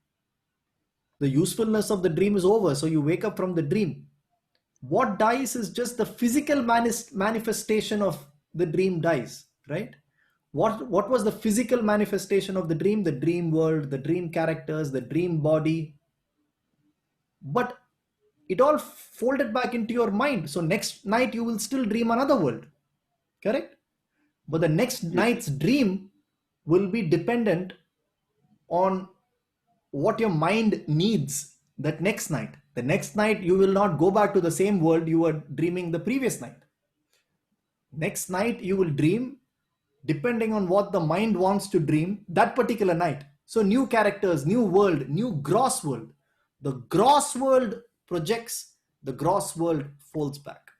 the usefulness of the dream is over, so you wake up from the dream. What dies is just the physical manifestation of the dream dies, right? What was the physical manifestation of the dream? The dream world, the dream characters, the dream body. But it all folded back into your mind. So next night you will still dream another world, correct? But the next night's dream will be dependent on what your mind needs that next night. The next night you will not go back to the same world you were dreaming the previous night. Next night you will dream depending on what the mind wants to dream that particular night. So new characters, new world, new gross world. The gross world projects, the gross world folds back.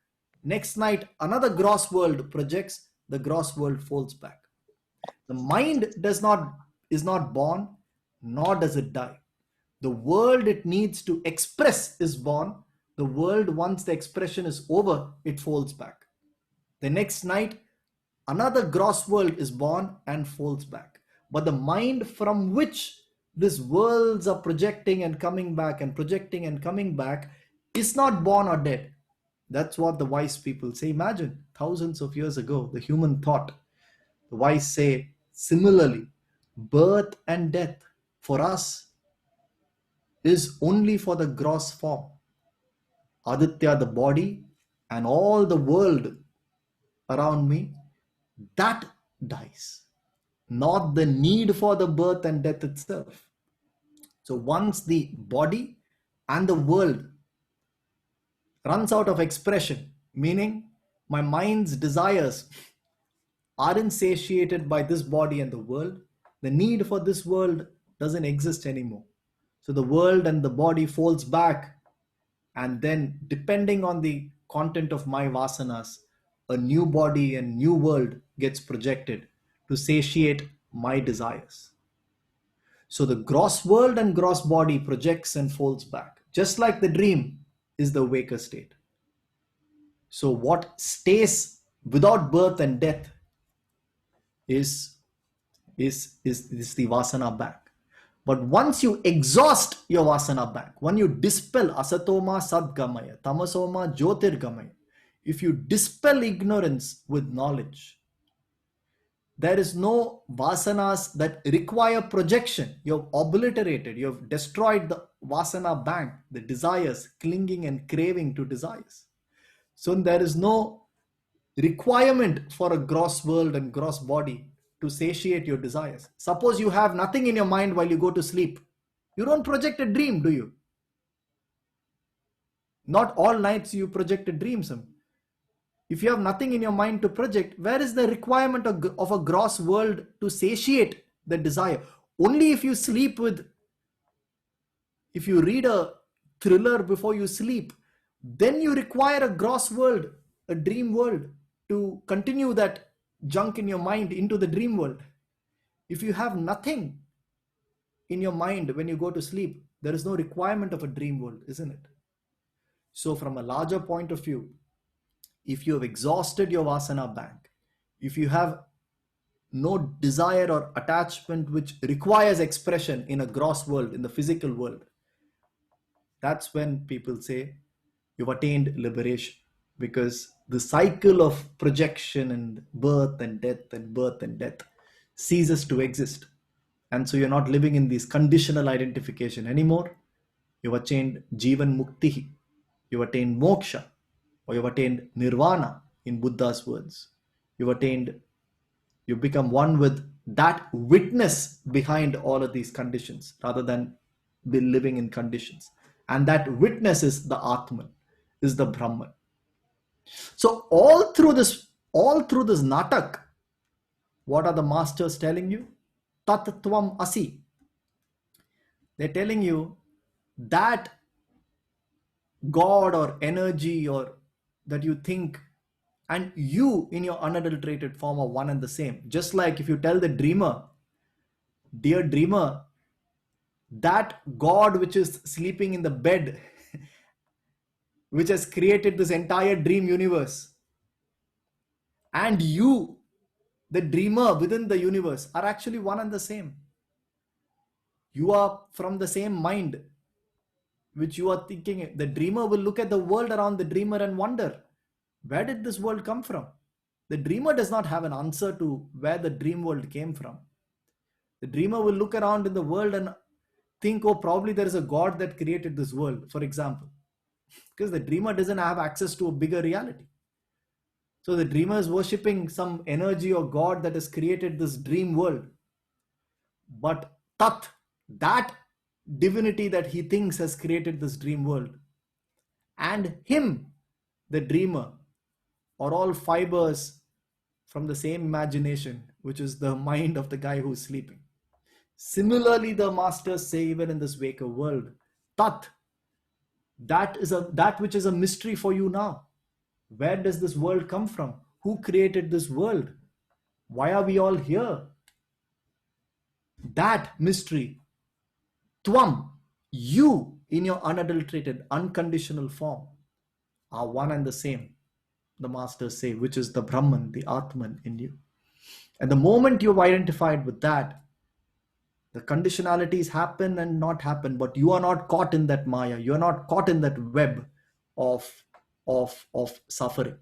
Next night, another gross world projects, the gross world folds back. The mind is not born, nor does it die. The world it needs to express is born. The world, once the expression is over, it folds back. The next night, another gross world is born and folds back. But the mind from which these worlds are projecting and coming back and projecting and coming back is not born or dead. That's what the wise people say. Imagine, thousands of years ago, the human thought. The wise say, similarly, birth and death for us is only for the gross form. Aditya, the body, and all the world around me, that dies, not the need for the birth and death itself. So once the body and the world runs out of expression, meaning my mind's desires aren't satiated by this body and the world, the need for this world doesn't exist anymore. So the world and the body folds back, and then depending on the content of my vasanas, a new body and new world gets projected to satiate my desires. So the gross world and gross body projects and folds back, just like the dream is the waker state. So what stays without birth and death is the vasana bank. But once you exhaust your vasana bank, when you dispel asatoma sadgamaya, tamasoma jyotirgamaya, if you dispel ignorance with knowledge, there is no vasanas that require projection. You have obliterated, you have destroyed the vasana bank, the desires, clinging and craving to desires. So there is no requirement for a gross world and gross body to satiate your desires. Suppose you have nothing in your mind while you go to sleep. You don't project a dream, do you? Not all nights you project a dream. If you have nothing in your mind to project, where is the requirement of a gross world to satiate the desire? Only if you sleep with, if you read a thriller before you sleep, then you require a gross world, a dream world, to continue that junk in your mind into the dream world. If you have nothing in your mind when you go to sleep, there is no requirement of a dream world, isn't it? So from a larger point of view, if you have exhausted your vasana bank, if you have no desire or attachment which requires expression in a gross world, in the physical world, that's when people say you've attained liberation, because the cycle of projection and birth and death ceases to exist. And so you're not living in this conditional identification anymore. You've attained Jivan Mukti, you've attained moksha, or you've attained nirvana in Buddha's words. You've become one with that witness behind all of these conditions rather than be living in conditions. And that witness is the Atman. is the Brahman. So all through this natak, what are the masters telling you? Tat tvam asi. They're telling you that God or energy or that you think and you in your unadulterated form are one and the same. Just like if you tell the dreamer, dear dreamer, that God which is sleeping in the bed, which has created this entire dream universe, and you, the dreamer within the universe, are actually one and the same. You are from the same mind which you are thinking. The dreamer will look at the world around the dreamer and wonder, where did this world come from? The dreamer does not have an answer to where the dream world came from. The dreamer will look around in the world and think, oh, probably there is a God that created this world, for example, because the dreamer doesn't have access to a bigger reality. So the dreamer is worshipping some energy or God that has created this dream world. But Tat, that divinity that he thinks has created this dream world, and him, the dreamer, are all fibers from the same imagination, which is the mind of the guy who's sleeping. Similarly, the masters say, even in this Veka world, Tat, that which is a mystery for you now. Where does this world come from? Who created this world? Why are we all here? That mystery, Tvam, you in your unadulterated, unconditional form, are one and the same, the masters say, which is the Brahman, the Atman in you. And the moment you've identified with that, the conditionalities happen and not happen, but you are not caught in that Maya. You are not caught in that web of suffering.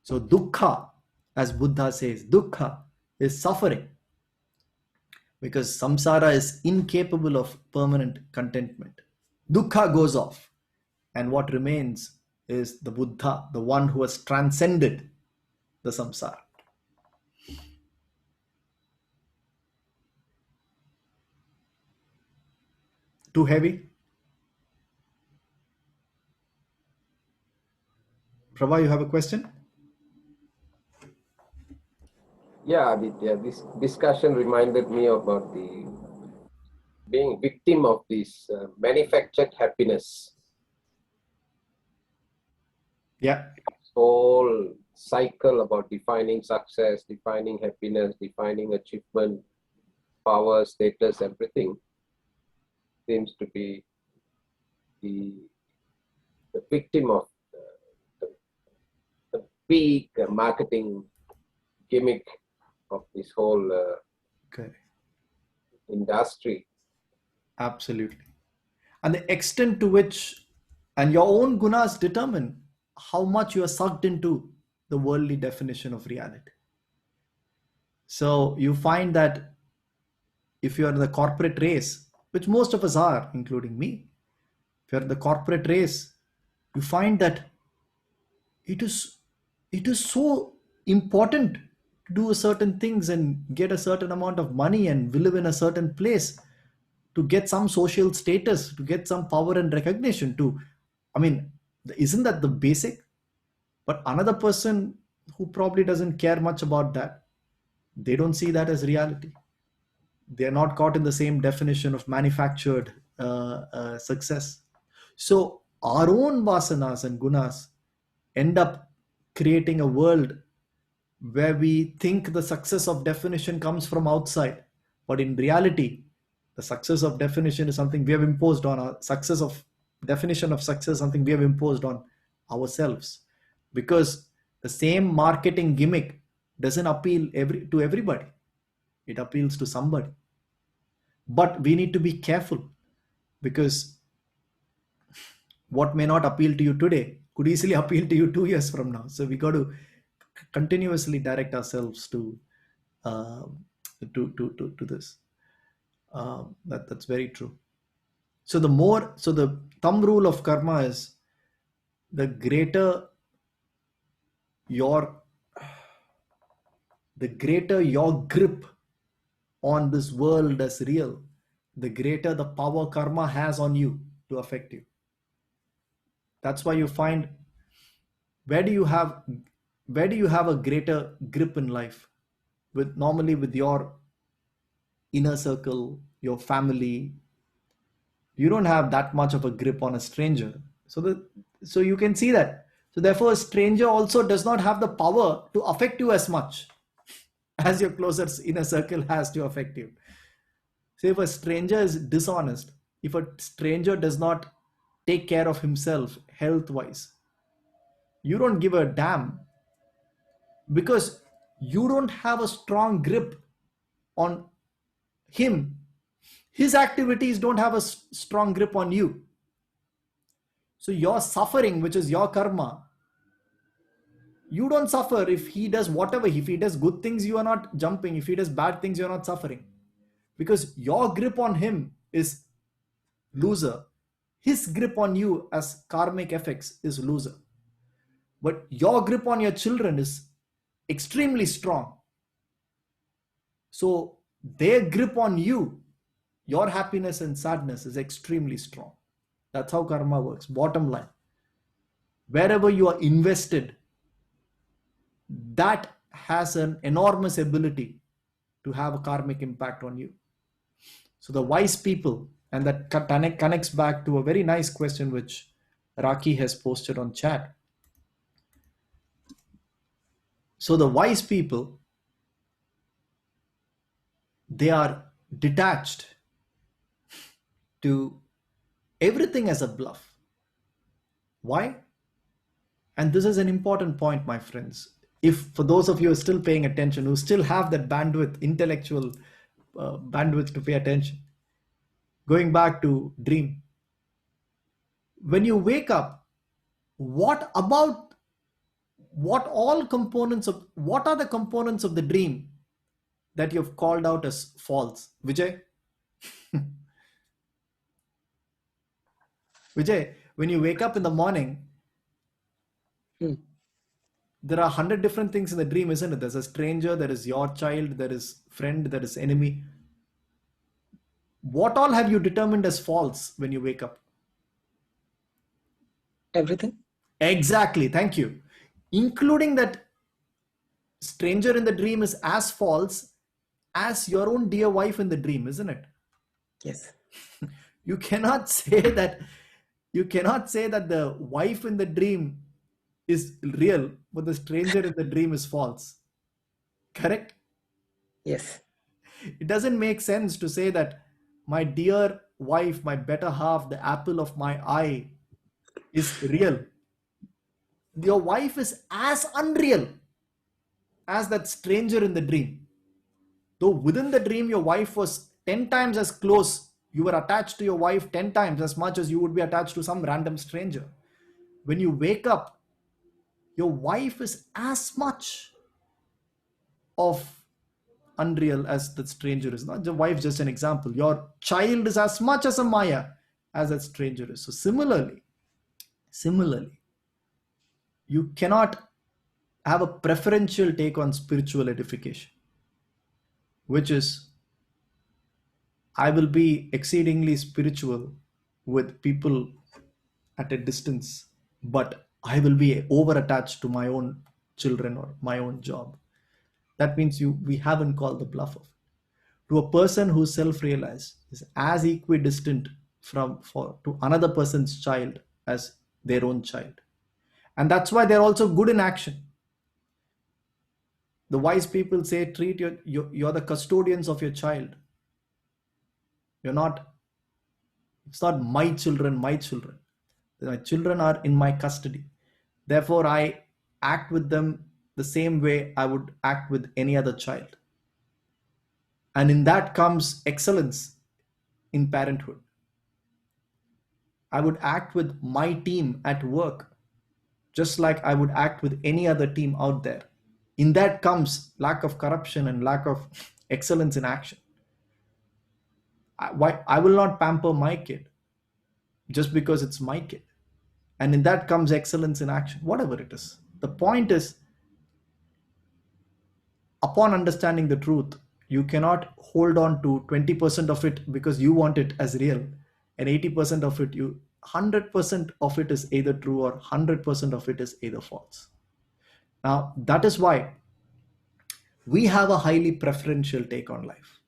So dukkha, as Buddha says, dukkha is suffering, because samsara is incapable of permanent contentment. Dukkha goes off, and what remains is the Buddha, the one who has transcended the samsara. Too heavy? Prabha, you have a question? Yeah, Aditya, this discussion reminded me about the being victim of this manufactured happiness. Yeah. Whole cycle about defining success, defining happiness, defining achievement, power, status, everything seems to be the victim of the big marketing gimmick of this whole industry. Absolutely. And the extent to which, and your own gunas determine how much you are sucked into the worldly definition of reality. So you find that if you're in the corporate race, which most of us are, including me, if you're in the corporate race, you find that it is so important to do certain things and get a certain amount of money and live in a certain place to get some social status, to get some power and recognition isn't that the basic? But another person who probably doesn't care much about that, they don't see that as reality. They're not caught in the same definition of manufactured success. So our own vasanas and gunas end up creating a world where we think the success of definition comes from outside. But in reality, the success of definition is something we have imposed on our definition of success, something we have imposed on ourselves. Because the same marketing gimmick doesn't appeal to everybody. It appeals to somebody. But we need to be careful, because what may not appeal to you today could easily appeal to you 2 years from now. So we got to continuously direct ourselves to this. That's very true. So the thumb rule of karma is, the greater your grip on this world as real, the greater the power karma has on you to affect you. That's why you find where do you have a greater grip in life? Normally with your inner circle, your family. You don't have that much of a grip on a stranger. So you can see that. So therefore, a stranger also does not have the power to affect you as much as your closer inner circle has to affect you. So if a stranger is dishonest, if a stranger does not take care of himself health wise, you don't give a damn, because you don't have a strong grip on him. His activities don't have a strong grip on you. So your suffering, which is your karma, you don't suffer if he does whatever. If he does good things, you are not jumping. If he does bad things, you're not suffering, because your grip on him is loser. His grip on you as karmic effects is loser. But your grip on your children is extremely strong. So their grip on you, your happiness and sadness, is extremely strong. That's how karma works. Bottom line, wherever you are invested, that has an enormous ability to have a karmic impact on you. So the wise people, and that connects back to a very nice question which Raki has posted on chat. So the wise people, they are detached to everything as a bluff. Why? And this is an important point, my friends. If for those of you who are still paying attention, who still have that bandwidth, intellectual bandwidth to pay attention, going back to dream. When you wake up, what are the components of the dream that you've called out as false? Vijay? Vijay, when you wake up in the morning, there are 100 different things in the dream, isn't it? There's a stranger, there is your child, there is friend, there is enemy. What all have you determined as false when you wake up? Everything. Exactly. Thank you. Including that stranger in the dream is as false as your own dear wife in the dream, isn't it? Yes. You cannot say that the wife in the dream is real, but the stranger in the dream is false. Correct? Yes. It doesn't make sense to say that my dear wife, my better half, the apple of my eye is real. Your wife is as unreal as that stranger in the dream. Though within the dream, your wife was 10 times as close. You were attached to your wife 10 times as much as you would be attached to some random stranger. When you wake up, your wife is as much of unreal as the stranger is. Not the wife, just an example. Your child is as much as a Maya as that stranger is. So similarly, you cannot have a preferential take on spiritual edification, which is, I will be exceedingly spiritual with people at a distance, but I will be over attached to my own children or my own job. That means we haven't called the bluff of it. To a person who's self-realized is as equidistant to another person's child as their own child. And that's why they're also good in action. The wise people say, you're the custodians of your child. It's not my children. My children are in my custody. Therefore, I act with them the same way I would act with any other child. And in that comes excellence in parenthood. I would act with my team at work just like I would act with any other team out there. In that comes lack of corruption and lack of excellence in action. I will not pamper my kid just because it's my kid. And in that comes excellence in action, whatever it is. The point is, upon understanding the truth, you cannot hold on to 20% of it because you want it as real, and 80% of it you 100% of it is either true or 100% of it is either false. Now, that is why we have a highly preferential take on life.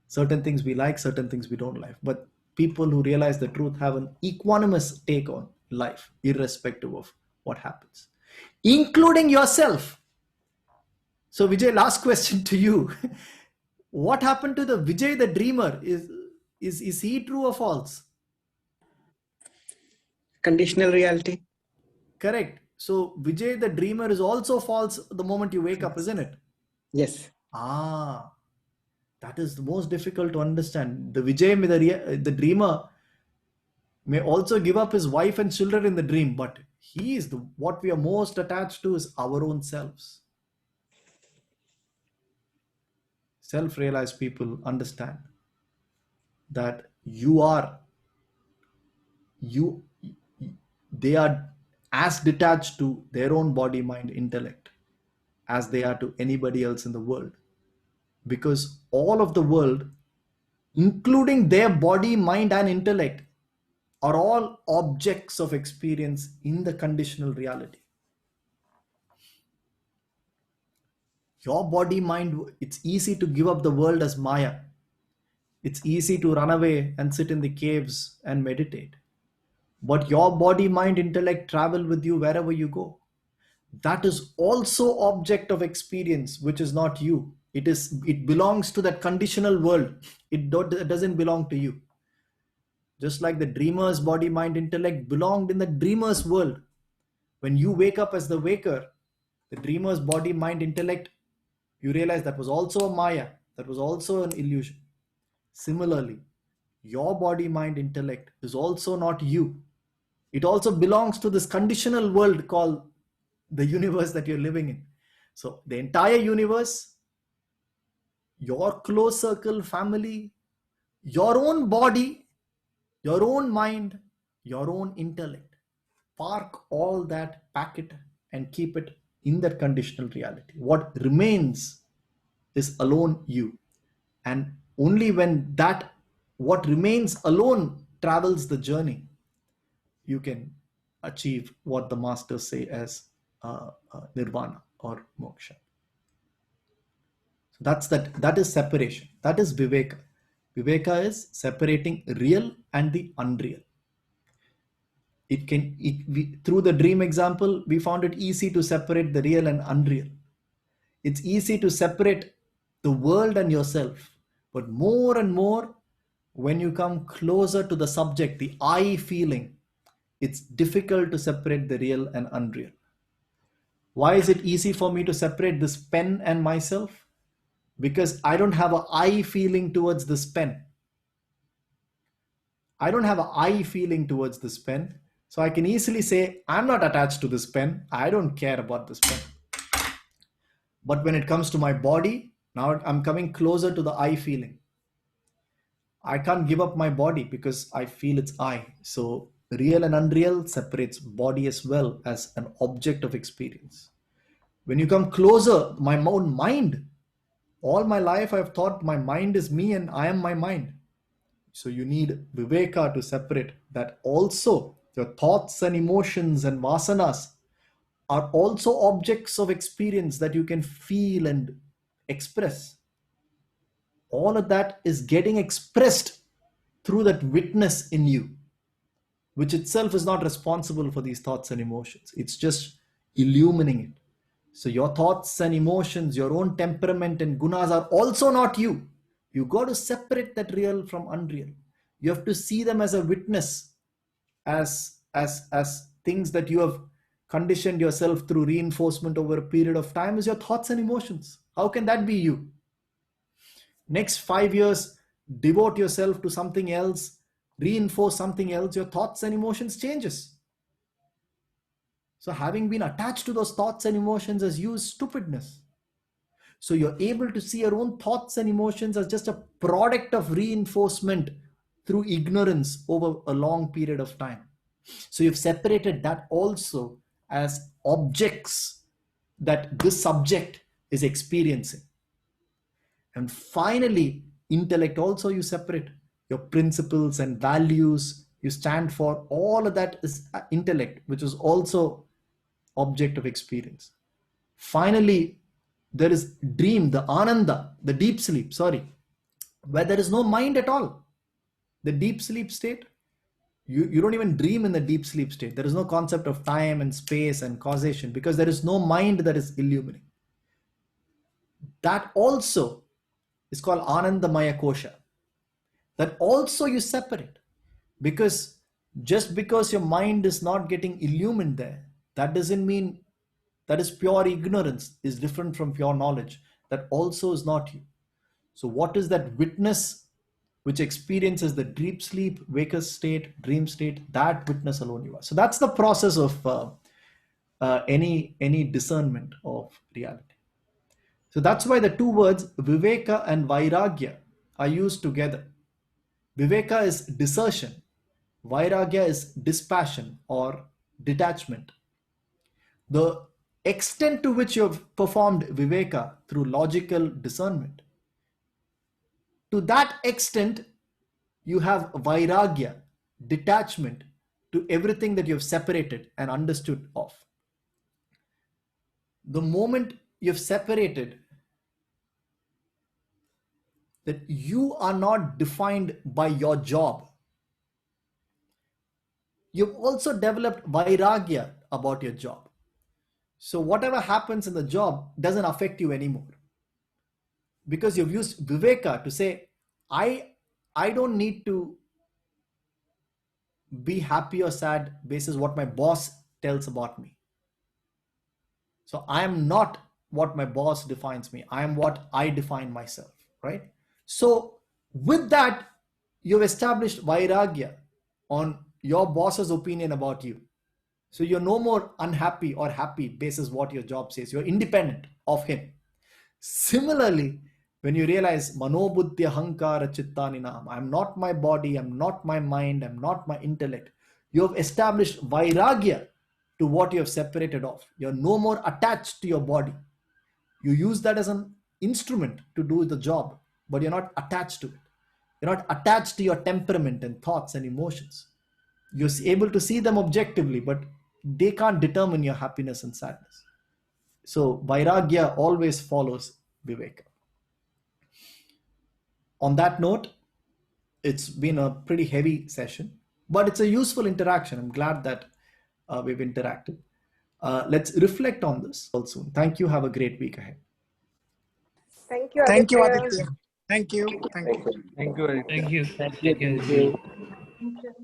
Certain things we like, certain things we don't like. But people who realize the truth have an equanimous take on life, irrespective of what happens, including yourself. So, Vijay, last question to you. What happened to the Vijay the dreamer? Is he true or false? Conditional reality. Correct. So Vijay the dreamer is also false the moment you wake up, isn't it? Yes. That is the most difficult to understand. The Vijay, the dreamer, may also give up his wife and children in the dream, but he is what we are most attached to is our own selves. Self-realized people understand that they are as detached to their own body, mind, intellect as they are to anybody else in the world. Because all of the world, including their body, mind, and intellect, are all objects of experience in the conditional reality. Your body, mind, it's easy to give up the world as Maya. It's easy to run away and sit in the caves and meditate. But your body, mind, intellect travel with you wherever you go. That is also object of experience, which is not you. It belongs to that conditional world. It doesn't belong to you. Just like the dreamer's body, mind, intellect belonged in the dreamer's world. When you wake up as the waker, the dreamer's body, mind, intellect, you realize that was also a Maya. That was also an illusion. Similarly, your body, mind, intellect is also not you. It also belongs to this conditional world called the universe that you're living in. So the entire universe, your close circle, family, your own body, your own mind, your own intellect, park all that, pack it and keep it in that conditional reality. What remains is alone you. And only when what remains alone travels the journey, you can achieve what the masters say as nirvana or moksha. So that is separation. That is viveka. Viveka is separating real and the unreal. Through the dream example, we found it easy to separate the real and unreal. It's easy to separate the world and yourself. But more and more, when you come closer to the subject, the I feeling, it's difficult to separate the real and unreal. Why is it easy for me to separate this pen and myself? Because I don't have an I feeling towards this pen. I don't have an I feeling towards this pen. So I can easily say, I'm not attached to this pen. I don't care about this pen. But when it comes to my body, now I'm coming closer to the I feeling. I can't give up my body because I feel it's I. So real and unreal separates body as well as an object of experience. When you come closer, my own mind, all my life I've thought my mind is me and I am my mind. So you need viveka to separate that. Also, your thoughts and emotions and vasanas are also objects of experience that you can feel and express. All of that is getting expressed through that witness in you, which itself is not responsible for these thoughts and emotions. It's just illumining it. So your thoughts and emotions, your own temperament and gunas are also not you. You got to separate that real from unreal. You have to see them as a witness, as things that you have conditioned yourself through reinforcement over a period of time is your thoughts and emotions. How can that be you? Next 5 years, devote yourself to something else, reinforce something else, your thoughts and emotions changes. So having been attached to those thoughts and emotions as you is stupidness. So you're able to see your own thoughts and emotions as just a product of reinforcement through ignorance over a long period of time. So you've separated that also as objects that this subject is experiencing. And finally, intellect also you separate your principles and values, You stand for all of that is intellect, which is also object of experience. Finally, there is dream, the ananda, the deep sleep, where there is no mind at all. The deep sleep state, you don't even dream in the deep sleep state. There is no concept of time and space and causation because there is no mind that is illuminating. That also is called Anandamaya Kosha. That also you separate, because just because your mind is not getting illumined there, that doesn't mean that is pure ignorance, is different from pure knowledge. That also is not you. So what is that witness which experiences the deep sleep, waker state, dream state? That witness alone you are. So that's the process of any discernment of reality. So that's why the two words viveka and vairagya are used together. Viveka is discernment, vairagya is dispassion or detachment. The extent to which you have performed viveka through logical discernment, to that extent you have vairagya, detachment to everything that you have separated and understood of. The moment you have separated that you are not defined by your job, you've also developed vairagya about your job. So whatever happens in the job doesn't affect you anymore, because you've used viveka to say, I don't need to be happy or sad basis what my boss tells about me. So I am not what my boss defines me. I am what I define myself, right? So with that, you've established vairagya on your boss's opinion about you. So you're no more unhappy or happy basis what your job says. You're independent of him. Similarly, when you realize manobuddhya hankara chittaninam, I'm not my body, I'm not my mind, I'm not my intellect, you have established vairagya to what you have separated off. You're no more attached to your body. You use that as an instrument to do the job, but you're not attached to it. You're not attached to your temperament and thoughts and emotions. You're able to see them objectively, but they can't determine your happiness and sadness. So vairagya always follows viveka. On that note, it's been a pretty heavy session, but it's a useful interaction. I'm glad that we've interacted. Let's reflect on this all soon. Thank you. Have a great week ahead. Thank you, Thank you, Aditya. Aditya. Thank you. Thank you. Thank you, Aditya. Thank you. Thank you. Thank you. Thank you.